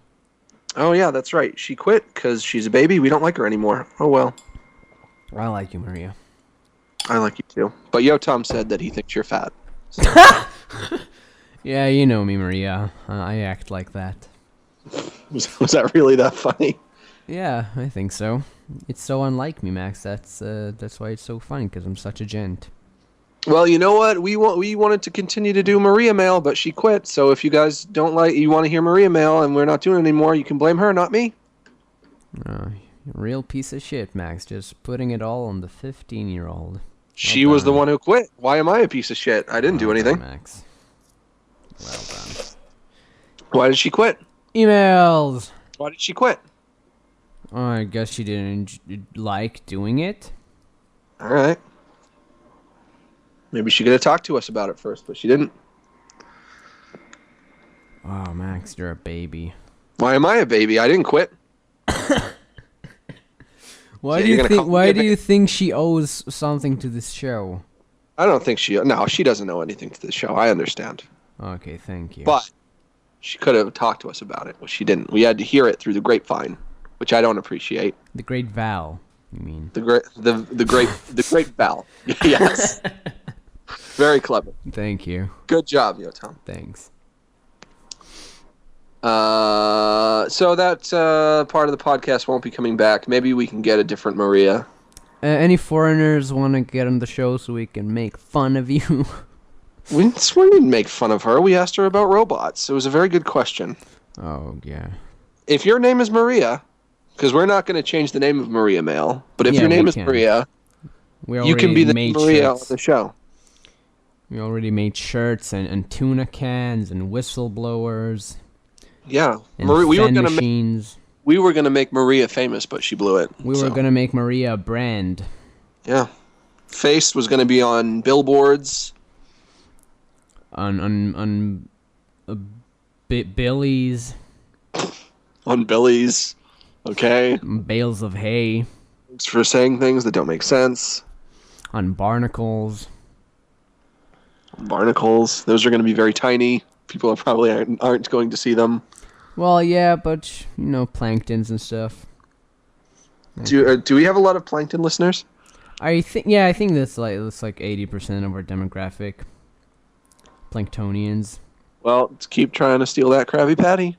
Oh yeah, that's right. She quit because she's a baby. We don't like her anymore. Oh well. I like you, Maria. I like you too. But Yotam said that he thinks you're fat. So. Yeah, you know me, Maria. I act like that. Was that really that funny? Yeah, I think so. It's so unlike me, Max. That's why it's so funny, because I'm such a gent. Well, you know what? We wanted to continue to do Maria Mail, but she quit. So if you guys you want to hear Maria Mail, and we're not doing it anymore, you can blame her, not me. Real piece of shit, Max. Just putting it all on the 15-year-old. She was the one who quit. Why am I a piece of shit? I didn't do anything. Max. Well done. Why did she quit? Emails. Why did she quit? Oh, I guess she didn't like doing it. All right. Maybe she could have talked to us about it first, but she didn't. Oh, Max, you're a baby. Why am I a baby? I didn't quit. Why do you think she owes something to this show? I don't think she doesn't know anything to this show. I understand. Okay, thank you. But she could have talked to us about it, which she didn't. We had to hear it through the grapevine, which I don't appreciate. The Great Val, you mean? The great Val. Yes. Very clever. Thank you. Good job, Yotam. Thanks. So that part of the podcast won't be coming back. Maybe we can get a different Maria. Any foreigners want to get on the show so we can make fun of you? We didn't make fun of her. We asked her about robots. It was a very good question. Oh, yeah. If your name is Maria, because we're not going to change the name of Maria Mail, but if your name is Maria, you can be the Maria on the show. We already made shirts and tuna cans and whistleblowers. Yeah. And we were going to make Maria famous, but she blew it. We were going to make Maria a brand. Yeah. Face was going to be on billboards. On Billy's. On Billy's. Okay. Bales of hay. Thanks for saying things that don't make sense. On barnacles. Barnacles. Those are going to be very tiny. People probably aren't going to see them. Well, yeah, but, you know, planktons and stuff. Do we have a lot of plankton listeners? I think that's like 80% of our demographic. Planktonians. Well, let's keep trying to steal that Krabby Patty,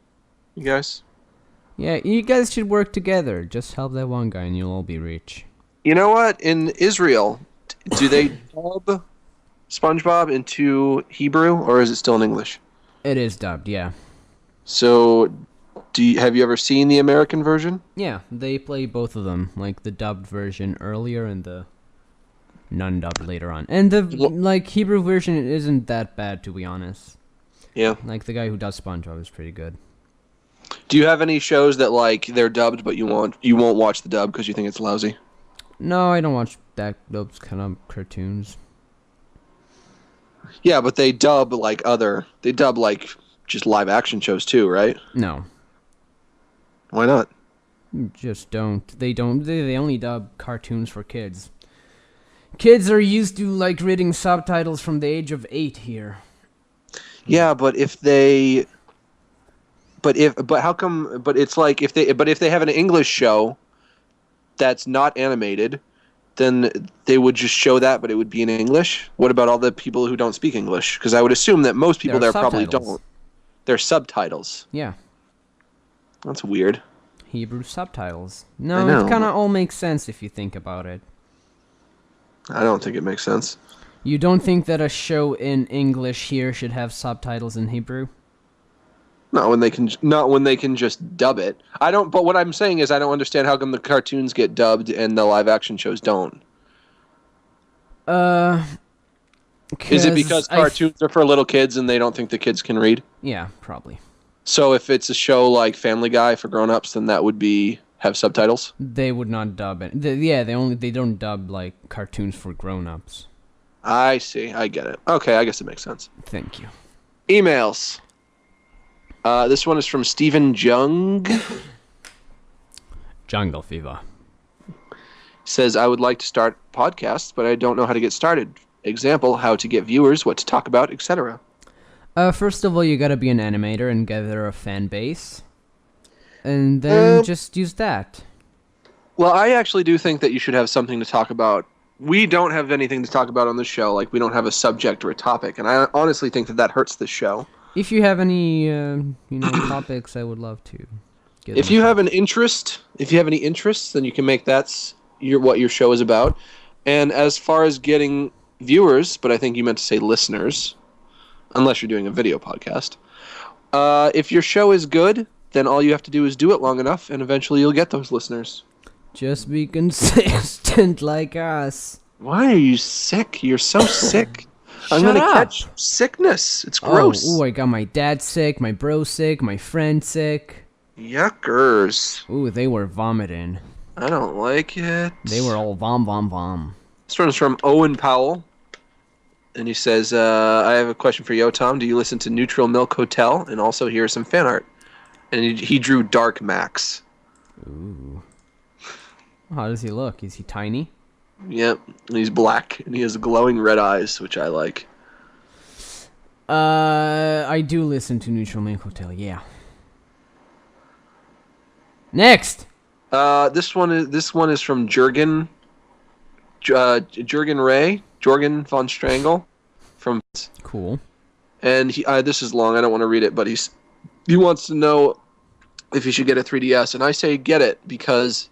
you guys. Yeah, you guys should work together. Just help that one guy and you'll all be rich. You know what? In Israel, do they dub SpongeBob into Hebrew, or is it still in English? It is dubbed, yeah. So, have you ever seen the American version? Yeah, they play both of them, like the dubbed version earlier and the non-dubbed later on. And the Hebrew version isn't that bad, to be honest. Yeah. Like the guy who does SpongeBob is pretty good. Do you have any shows that they're dubbed, but you won't watch the dub because you think it's lousy? No, I don't watch those kind of cartoons. Yeah, but they dub just live action shows too, right? No. Why not? Just don't. They only dub cartoons for kids. Kids are used to reading subtitles from the age of 8 here. Yeah, but if they if they have an English show that's not animated, then they would just show that, but it would be in English. What about all the people who don't speak English? Because I would assume that most people there probably don't. They're subtitles. Yeah. That's weird. Hebrew subtitles. No, it kind of all makes sense if you think about it. I don't think it makes sense. You don't think that a show in English here should have subtitles in Hebrew? Not when they can just dub it. I don't. But what I'm saying is, I don't understand how come the cartoons get dubbed and the live action shows don't. Is it because cartoons are for little kids and they don't think the kids can read? Yeah, probably. So if it's a show like Family Guy for grown-ups, then that would have subtitles? They would not dub it. They don't dub like cartoons for grown-ups. I see. I get it. Okay, I guess it makes sense. Thank you. Emails. This one is from Stephen Jung. Jungle Fever. Says, I would like to start podcasts, but I don't know how to get started. Example, how to get viewers, what to talk about, etc. First of all, you gotta be an animator and gather a fan base. And then just use that. Well, I actually do think that you should have something to talk about. We don't have anything to talk about on this show. Like, we don't have a subject or a topic. And I honestly think that hurts this show. If you have any, topics, I would love to get If you have any interests, then you can make that what your show is about. And as far as getting viewers, but I think you meant to say listeners, unless you're doing a video podcast. If your show is good, then all you have to do is do it long enough, and eventually you'll get those listeners. Just be consistent like us. Why are you sick? You're so sick. I'm going to catch sickness. It's gross. Oh, I got my dad sick, my bro sick, my friend sick. Yuckers. Ooh, they were vomiting. I don't like it. They were all vom, vom, vom. This one is from Owen Powell. And he says, I have a question for Yotam. Do you listen to Neutral Milk Hotel? And also here's some fan art. And he drew Dark Max. Ooh. How does he look? Is he tiny? Yep. And he's black. And he has glowing red eyes, which I like. I do listen to Neutral Milk Hotel, yeah. Next! This one is from Jurgen Ray. Jorgen von Strangle. Cool. And this is long. I don't want to read it, but he wants to know if you should get a 3DS. And I say get it because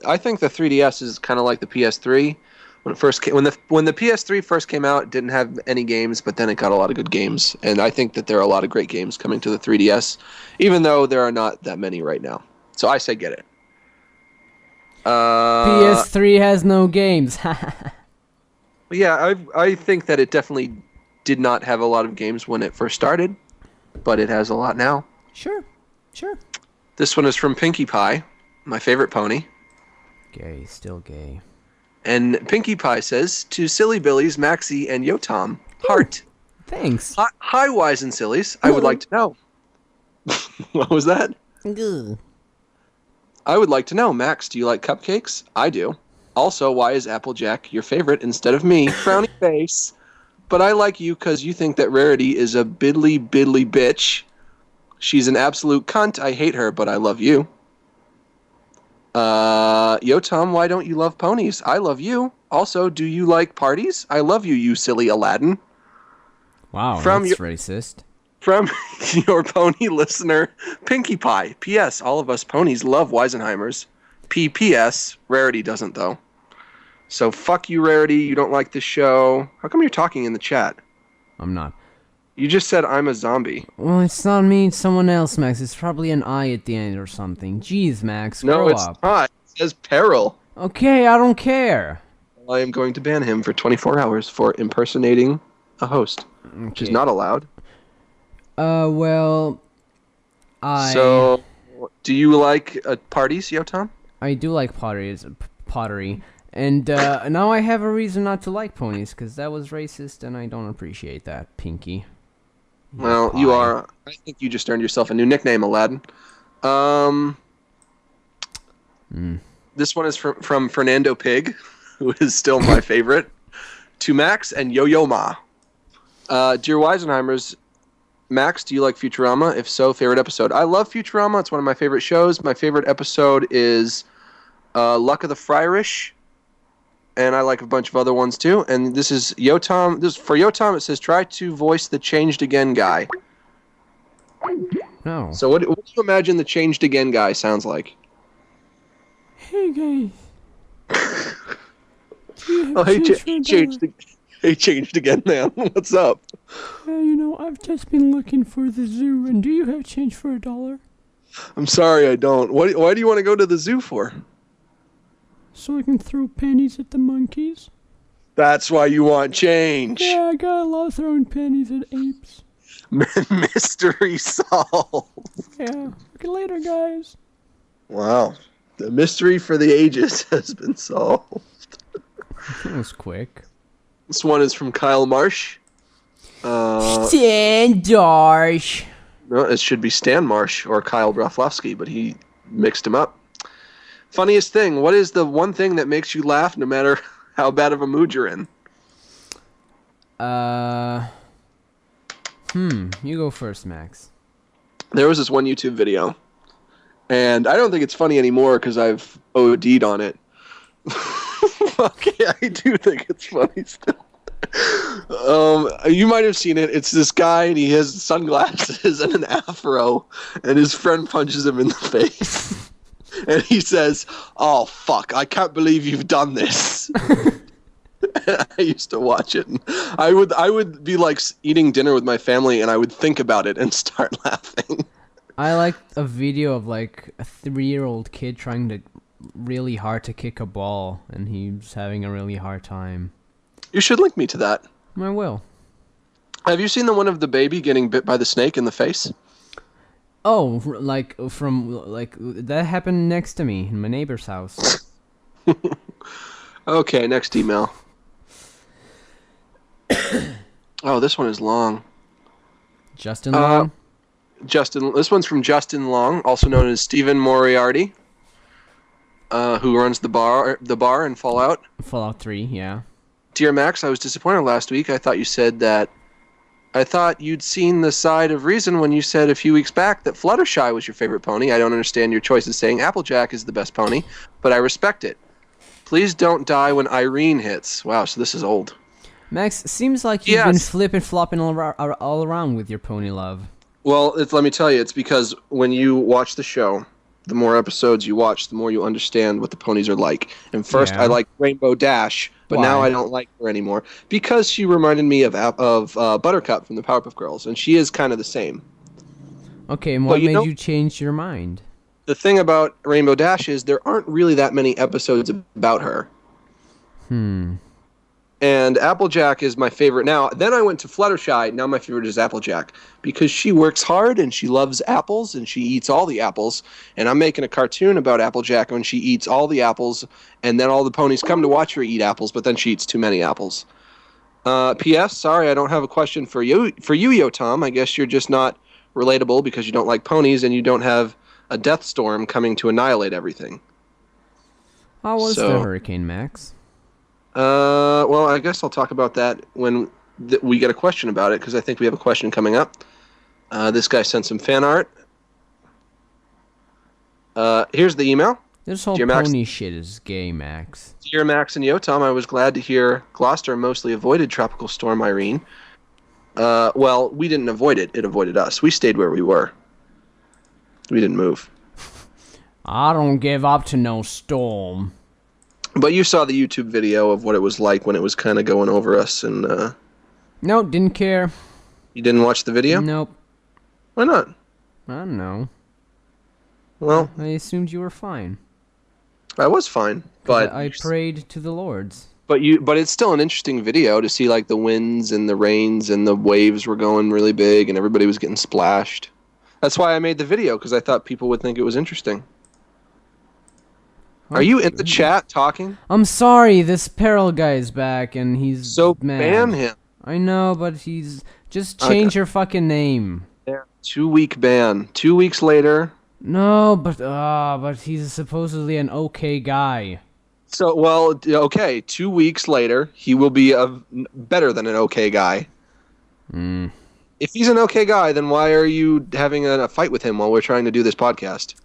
I think the 3DS is kind of like the PS3. When the PS3 first came out, it didn't have any games, but then it got a lot of good games. And I think that there are a lot of great games coming to the 3DS, even though there are not that many right now. So I say get it. PS3 has no games. Yeah, I think that it definitely did not have a lot of games when it first started, but it has a lot now. Sure. This one is from Pinkie Pie, my favorite pony. Gay, still gay. And Pinkie Pie says, to Silly Billies, Maxie, and Yotam, heart. Thanks. Hi, Wise and Sillies. I would like to know. What was that? Good. I would like to know, Max, do you like cupcakes? I do. Also, why is Applejack your favorite instead of me? Frowny face. But I like you because you think that Rarity is a biddly bitch. She's an absolute cunt. I hate her, but I love you. Yotam, why don't you love ponies? I love you. Also, do you like parties? I love you, you silly Aladdin. Wow, that's racist. From your pony listener, Pinkie Pie. P.S. All of us ponies love Wisenheimers. P.P.S. Rarity doesn't, though. So fuck you, Rarity. You don't like the show. How come you're talking in the chat? I'm not. You just said I'm a zombie. Well, it's not me. It's someone else, Max. It's probably an I at the end or something. Jeez, Max, grow up. No, it's not. It says Perel. Okay, I don't care. I am going to ban him for 24 hours for impersonating a host, which is not allowed. Well, So, do you like parties, Yotam? I do like pottery. And now I have a reason not to like ponies, because that was racist, and I don't appreciate that, Pinky. Well, you are. I think you just earned yourself a new nickname, Aladdin. This one is from Fernando Pig, who is still my favorite. To Max and Yo-Yo Ma. Dear Wisenheimers, Max, do you like Futurama? If so, favorite episode. I love Futurama. It's one of my favorite shows. My favorite episode is Luck of the Friarish. And I like a bunch of other ones too. And this is Yotam. For Yotam, it says, try to voice the Changed Again guy. No. So what do you imagine the Changed Again guy sounds like? Hey, guys. Oh, hey, changed He changed again, man. What's up? You know, I've just been looking for the zoo, and do you have change for $1? I'm sorry, I don't. Why do you want to go to the zoo for? So I can throw pennies at the monkeys. That's why you want change. Yeah, I gotta love throwing pennies at apes. Mystery solved. Yeah. Okay, later, guys. Wow. The mystery for the ages has been solved. That was quick. This one is from Kyle Marsh. Stan Darsh. No, it should be Stan Marsh or Kyle Broflovsky, but he mixed them up. Funniest thing, what is the one thing that makes you laugh no matter how bad of a mood you're in? You go first, Max. There was this one YouTube video, and I don't think it's funny anymore because I've OD'd on it. Okay, I do think it's funny still. You might have seen it. It's this guy, and he has sunglasses and an afro, and his friend punches him in the face. And he says, "Oh, fuck, I can't believe you've done this." I used to watch it. And I would be like eating dinner with my family, and I would think about it and start laughing. I liked a video of like a 3-year-old kid trying to really hard to kick a ball, and he's having a really hard time. You should link me to that. I will. Have you seen the one of the baby getting bit by the snake in the face? Oh, like that happened next to me in my neighbor's house. Okay, next email. Oh, this one is long. Justin Long? This one's from Justin Long, also known as Stephen Moriarty, who runs the bar in Fallout. Fallout 3, yeah. Dear Max, I was disappointed last week. I thought you'd seen the side of reason when you said a few weeks back that Fluttershy was your favorite pony. I don't understand your choice in saying Applejack is the best pony, but I respect it. Please don't die when Irene hits. Wow, so this is old. Max, seems like you've been flipping-flopping all around with your pony love. Well, let me tell you, it's because when you watch the show, the more episodes you watch, the more you understand what the ponies are like. And first, I liked Rainbow Dash, but now I don't like her anymore because she reminded me of Buttercup from the Powerpuff Girls, and she is kind of the same. Okay, and what made you change your mind? The thing about Rainbow Dash is there aren't really that many episodes about her. And Applejack is my favorite now. Then I went to Fluttershy. Now my favorite is Applejack because she works hard and she loves apples and she eats all the apples. And I'm making a cartoon about Applejack when she eats all the apples, and then all the ponies come to watch her eat apples, but then she eats too many apples. P.S. Sorry, I don't have a question for you, Yotam. I guess you're just not relatable because you don't like ponies and you don't have a death storm coming to annihilate everything. How was the hurricane, Max? Well, I guess I'll talk about that when we get a question about it, because I think we have a question coming up. This guy sent some fan art. Here's the email. This whole pony shit is gay, Max. Dear Max and Yotam, I was glad to hear Gloucester mostly avoided Tropical Storm Irene. Well, we didn't avoid it. It avoided us. We stayed where we were. We didn't move. I don't give up to no storm. But you saw the YouTube video of what it was like when it was kind of going over us, and no, didn't care. You didn't watch the video? Nope. Why not? I don't know. Well, I assumed you were fine. I was fine, but I prayed to the Lords. But it's still an interesting video to see, like, the winds and the rains and the waves were going really big and everybody was getting splashed. That's why I made the video, because I thought people would think it was interesting. Are you in the chat talking? I'm sorry, this Perel guy is back and he's mad. Ban him. I know, but he's... Just change your fucking name. Yeah, 2-week ban. 2 weeks later... No, but he's supposedly an okay guy. So, well, okay, 2 weeks later, he will be better than an okay guy. If he's an okay guy, then why are you having a fight with him while we're trying to do this podcast?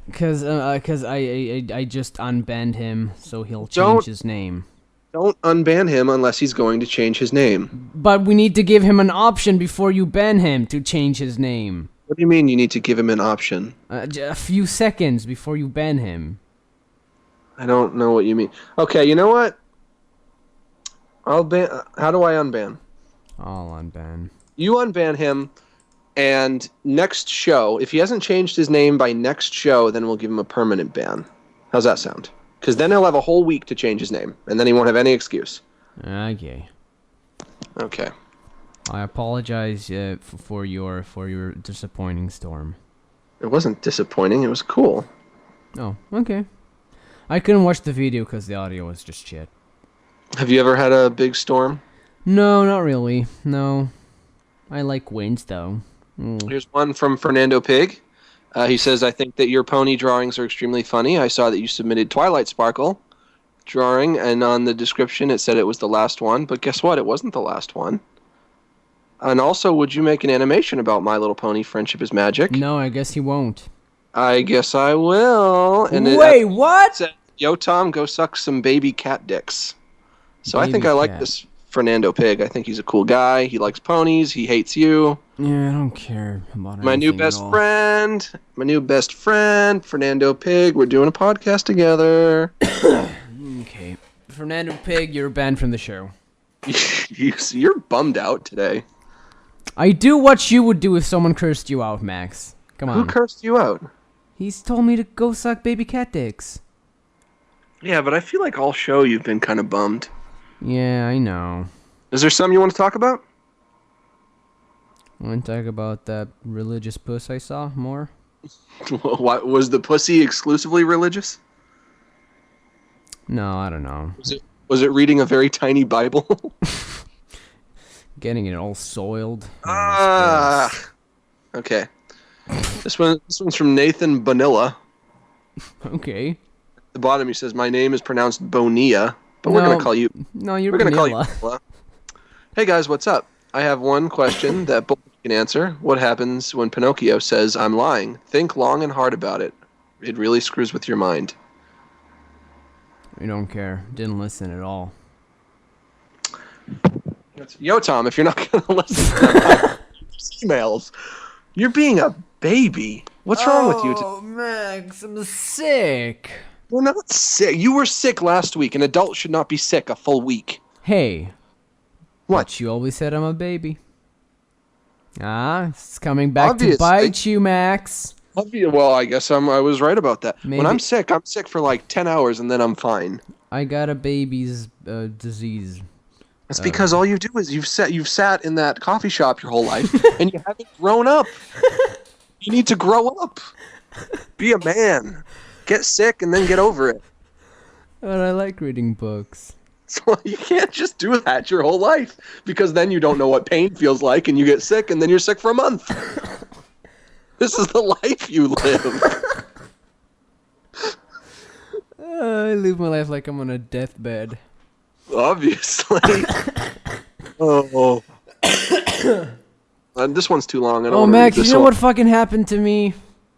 Because I just unbanned him, so he'll change his name. Don't unban him unless he's going to change his name. But we need to give him an option before you ban him to change his name. What do you mean you need to give him an option? A few seconds before you ban him. I don't know what you mean. Okay, you know what? I'll ban. How do I unban? I'll unban. You unban him, and next show, if he hasn't changed his name by next show, then we'll give him a permanent ban. How's that sound? Because then he'll have a whole week to change his name, and then he won't have any excuse. Okay. Okay. I apologize for your disappointing storm. It wasn't disappointing. It was cool. Oh, okay. I couldn't watch the video because the audio was just shit. Have you ever had a big storm? No, not really. No. I like winds, though. Here's one from Fernando Pig. He says, I think that your pony drawings are extremely funny. I saw that you submitted Twilight Sparkle drawing, and on the description it said it was the last one. But guess what? It wasn't the last one. And also, would you make an animation about My Little Pony Friendship is Magic? No, I guess he won't. I guess I will. And wait, what? Said, Yotam, go suck some baby cat dicks. So baby I think I like this Fernando Pig. I think he's a cool guy. He likes ponies. He hates you. Yeah, I don't care about my new best friend. My new best friend, Fernando Pig. We're doing a podcast together. Okay. Fernando Pig, you're banned from the show. You're bummed out today. I do what you would do if someone cursed you out, Max. Come on. Who cursed you out? He's told me to go suck baby cat dicks. Yeah, but I feel like all show you've been kind of bummed. Yeah, I know. Is there something you want to talk about? Want to talk about that religious puss I saw more? What, was the pussy exclusively religious? No, I don't know. Was it reading a very tiny Bible? Getting it all soiled. Okay. This one's from Nathan Bonilla. Okay. At the bottom he says, my name is pronounced Bonilla, but we're gonna call you. No, you're. We're gonna call you Bonilla. Hey guys, what's up? I have one question that both can answer. What happens when Pinocchio says, I'm lying? Think long and hard about it. It really screws with your mind. We don't care. Didn't listen at all. Yotam, if you're not going to listen to my emails, you're being a baby. What's wrong with you? Oh, Max, I'm sick. You're not sick. You were sick last week. An adult should not be sick a full week. Hey. What? But you always said I'm a baby. It's coming back to bite you, Max. Well, I guess I was right about that. Maybe. When I'm sick for like 10 hours and then I'm fine. I got a baby's disease. That's because all you do is you've sat in that coffee shop your whole life and you haven't grown up. You need to grow up. Be a man. Get sick and then get over it. But I like reading books. So you can't just do that your whole life because then you don't know what pain feels like and you get sick and then you're sick for a month. This is the life you live. I live my life like I'm on a deathbed. Obviously. Oh. This one's too long. Max, you know what fucking happened to me?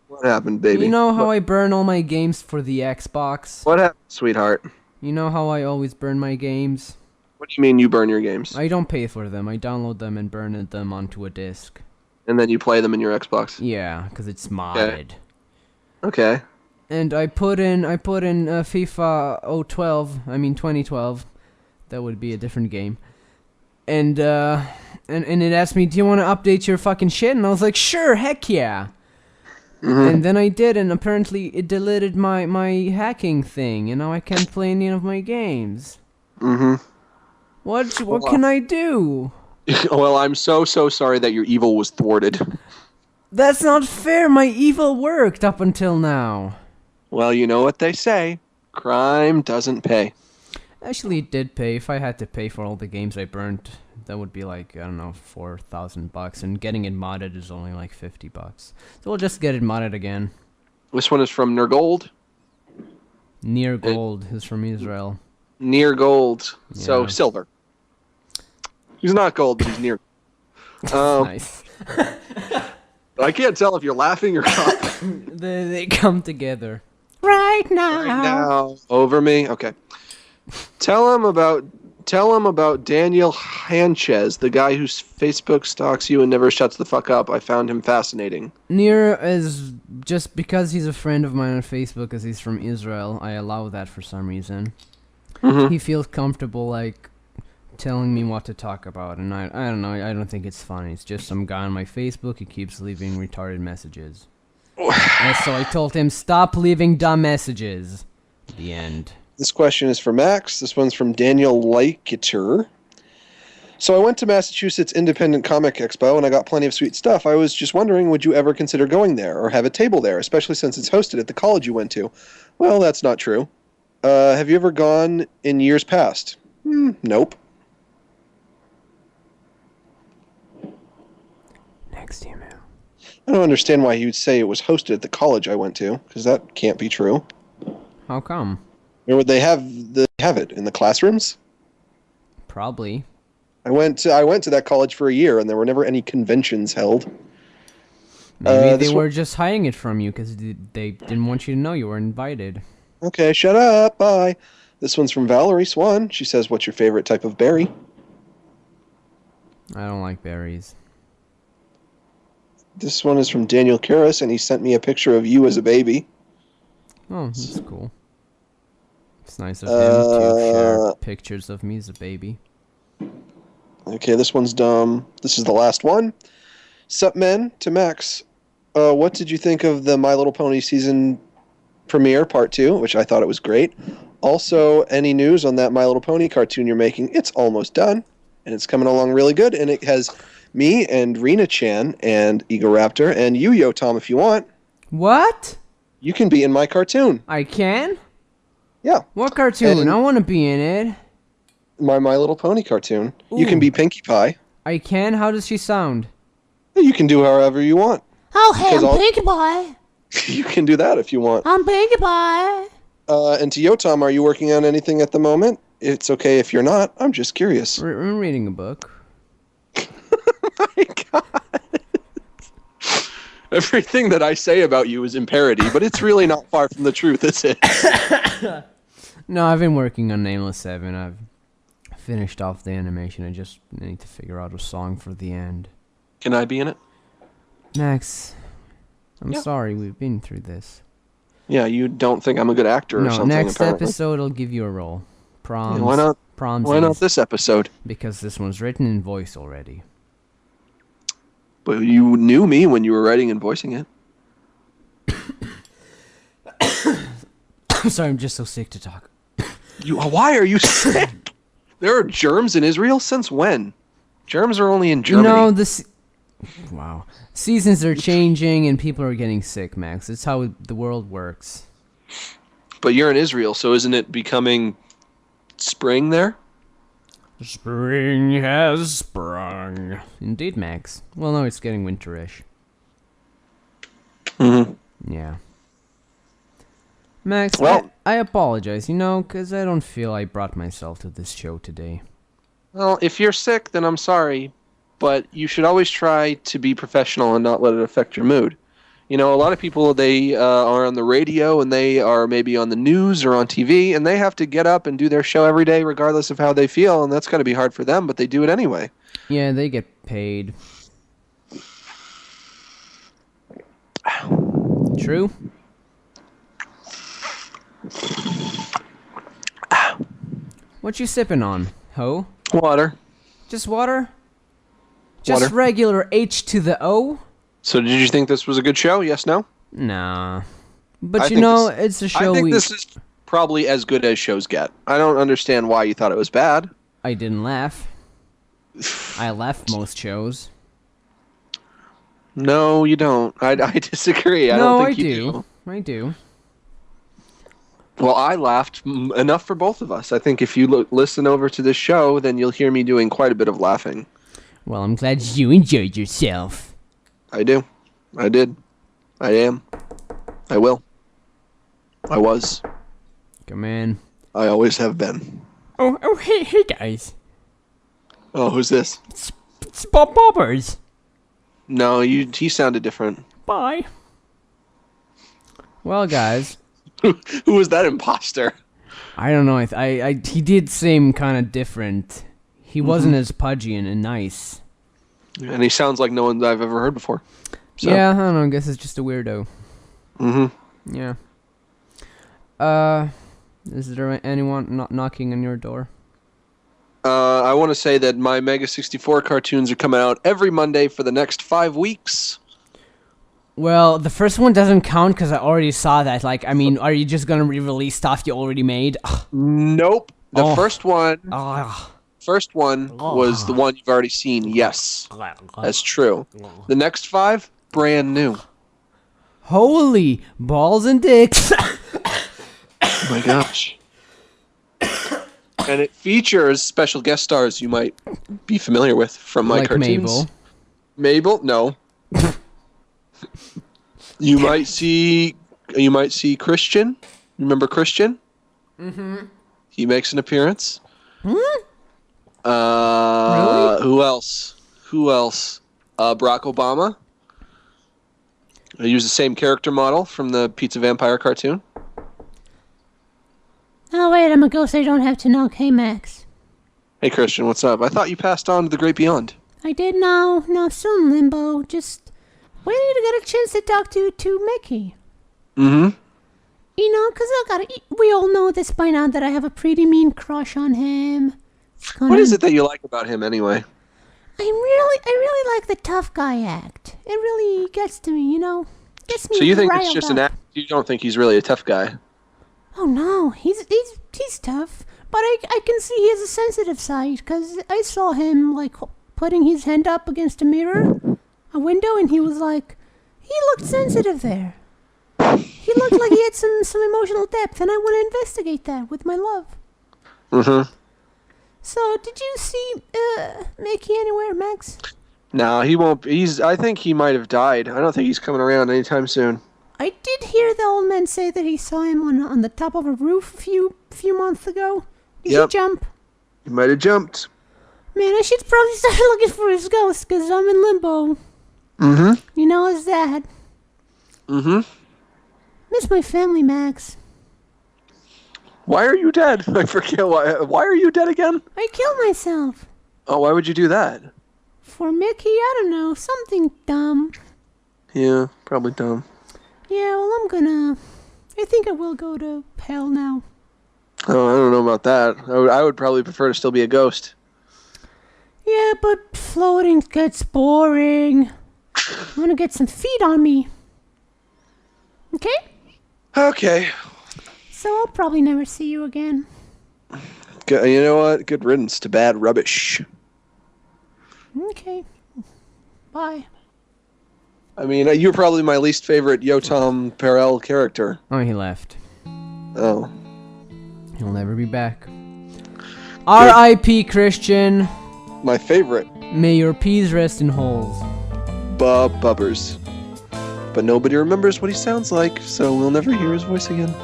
What happened, baby? You know how I burn all my games for the Xbox? What happened, sweetheart? You know how I always burn my games? What do you mean you burn your games? I don't pay for them. I download them and burn them onto a disc. And then you play them in your Xbox? Yeah, because it's modded. Okay. And I put in FIFA 2012. That would be a different game. And it asked me, do you want to update your fucking shit? And I was like, sure, heck yeah. Mm-hmm. And then I did, and apparently it deleted my hacking thing, and now I can't play any of my games. Mm-hmm. What can I do? Well, I'm so sorry that your evil was thwarted. That's not fair. My evil worked up until now. Well, you know what they say. Crime doesn't pay. Actually, it did pay. If I had to pay for all the games I burned, that would be like, I don't know, $4,000. And getting it modded is only like $50. So we'll just get it modded again. This one is from Nergold. Near Gold is from Israel. Near Gold. Yeah. So, silver. He's not gold, but he's near. Nice. I can't tell if you're laughing or not. They come together. Right now. Right now. Over me? Okay. Tell him about Daniel Hanchez, the guy whose Facebook stalks you and never shuts the fuck up. I found him fascinating. Near is just because he's a friend of mine on Facebook, because he's from Israel. I allow that for some reason. Mm-hmm. He feels comfortable, like, telling me what to talk about, and I don't know. I don't think it's funny. It's just some guy on my Facebook who keeps leaving retarded messages. And so I told him, stop leaving dumb messages. The end. This question is for Max. This one's from Daniel Likiter. So I went to Massachusetts Independent Comic Expo, and I got plenty of sweet stuff. I was just wondering, would you ever consider going there, or have a table there, especially since it's hosted at the college you went to? Well, that's not true. Have you ever gone in years past? Nope. Next email. I don't understand why he would say it was hosted at the college I went to, because that can't be true. How come? Or would they have it in the classrooms? Probably. I went to that college for a year, and there were never any conventions held. Maybe they were just hiding it from you because they didn't want you to know you were invited. Okay, shut up. Bye. This one's from Valerie Swan. She says, "What's your favorite type of berry?" I don't like berries. This one is from Daniel Karras, and he sent me a picture of you as a baby. Oh, that's cool. It's nice of him to share pictures of me as a baby. Okay, this one's dumb. This is the last one. Sup, men? To Max. What did you think of the My Little Pony season premiere, part 2, which I thought it was great. Also, any news on that My Little Pony cartoon you're making? It's almost done, and it's coming along really good, and it has me and Rena-chan and Egoraptor and you, Yotam, if you want. What? You can be in my cartoon. I can? Yeah. What cartoon? And I want to be in it. My Little Pony cartoon. Ooh. You can be Pinkie Pie. I can? How does she sound? You can do however you want. Oh, hey, I'm Pinkie Pie. You can do that if you want. I'm Pinkie Pie. And to Yotam, are you working on anything at the moment? It's okay if you're not. I'm just curious. We're reading a book. My God. Everything that I say about you is in parody, but it's really not far from the truth, is it? No, I've been working on Nameless 7. I've finished off the animation. I just need to figure out a song for the end. Can I be in it? Max, I'm sorry, we've been through this. Yeah, you don't think I'm a good actor or something, next apparently. episode I'll give you a role. Proms. Yeah, why not? Proms. Why not this episode? Because this one's written in voice already. But you knew me when you were writing and voicing it. Sorry, I'm just so sick to talk. Why are you sick? There are germs in Israel? Since when? Germs are only in Germany. Wow. Seasons are changing and people are getting sick, Max. It's how the world works. But you're in Israel, so isn't it becoming spring there? Spring has sprung. Indeed, Max. Well, no, it's getting winterish. Mm-hmm. Yeah. Max, well, I apologize, because I don't feel I brought myself to this show today. Well, if you're sick, then I'm sorry. But you should always try to be professional and not let it affect your mood. A lot of people, they are on the radio and they are maybe on the news or on TV, and they have to get up and do their show every day regardless of how they feel, and that's going to be hard for them, but they do it anyway. Yeah, they get paid. True? What you sipping on, ho? Water. Just water? Just Water. Regular H to the O? So did you think this was a good show? Yes, no? Nah. But it's a show I think this is probably as good as shows get. I don't understand why you thought it was bad. I didn't laugh. I laugh most shows. No, you don't. I disagree. I don't think you do. I do. Well, I laughed enough for both of us. I think if you listen over to this show, then you'll hear me doing quite a bit of laughing. Well, I'm glad you enjoyed yourself. I do. I did. I am. I will. I was. Come in. I always have been. Oh, hey guys. Oh, who's this? It's Bob Bobbers. No, he sounded different. Bye. Well, guys. Who was that imposter? I don't know. He did seem kind of different. He wasn't as pudgy and nice. And he sounds like no one I've ever heard before. So. Yeah, I don't know. I guess it's just a weirdo. Mm-hmm. Yeah. Is there anyone not knocking on your door? I want to say that my Mega 64 cartoons are coming out every Monday for the next 5 weeks. Well, the first one doesn't count because I already saw that. Like, I mean, are you just gonna re-release stuff you already made? Nope. The first one Oh. was the one you've already seen. Yes, that's true. The next 5, brand new. Holy balls and dicks! Oh my gosh. And it features special guest stars you might be familiar with from my like cartoons. Mabel? No. You might see Christian. Remember Christian? Mm-hmm. He makes an appearance. Hmm? Really? Who else? Barack Obama. I use the same character model from the Pizza Vampire cartoon. Oh, wait, I'm a ghost. I don't have to knock. Hey, Max. Hey, Christian, what's up? I thought you passed on to the great beyond. I did now. No, still in limbo. Just waiting to get a chance to talk to Mickey. Mm-hmm. You know, because we all know this by now that I have a pretty mean crush on him. What is it that you like about him, anyway? I really like the tough guy act. It really gets to me, you know? Gets me So you think it's riled just up. an act? You don't think he's really a tough guy? Oh no, he's tough, but I can see he has a sensitive side because I saw him like putting his hand up against a mirror, a window, and he looked sensitive there. He looked like he had some emotional depth, and I want to investigate that with my love. Mm-hmm. So, did you see Mickey anywhere, Max? No, he won't. I think he might have died. I don't think he's coming around anytime soon. I did hear the old man say that he saw him on the top of a roof a few months ago. Did he jump? He might have jumped. Man, I should probably start looking for his ghost, because I'm in limbo. Mm-hmm. You know his dad. Mm-hmm. Miss my family, Max. Why are you dead? I forget why. Why are you dead again? I killed myself. Oh, why would you do that? For Mickey, I don't know, something dumb. Yeah, probably dumb. Yeah, well, I think I will go to hell now. Oh, I don't know about that. I would probably prefer to still be a ghost. Yeah, but floating gets boring. I want to get some feet on me. Okay? Okay. So I'll probably never see you again. You know what? Good riddance to bad rubbish. Okay. Bye. I mean, you're probably my least favorite Yotam Perel character. Oh, he left. Oh. He'll never be back. R.I.P. Christian. My favorite. May your peas rest in holes. Bubbers. But nobody remembers what he sounds like, so we'll never hear his voice again.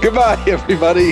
Goodbye, everybody.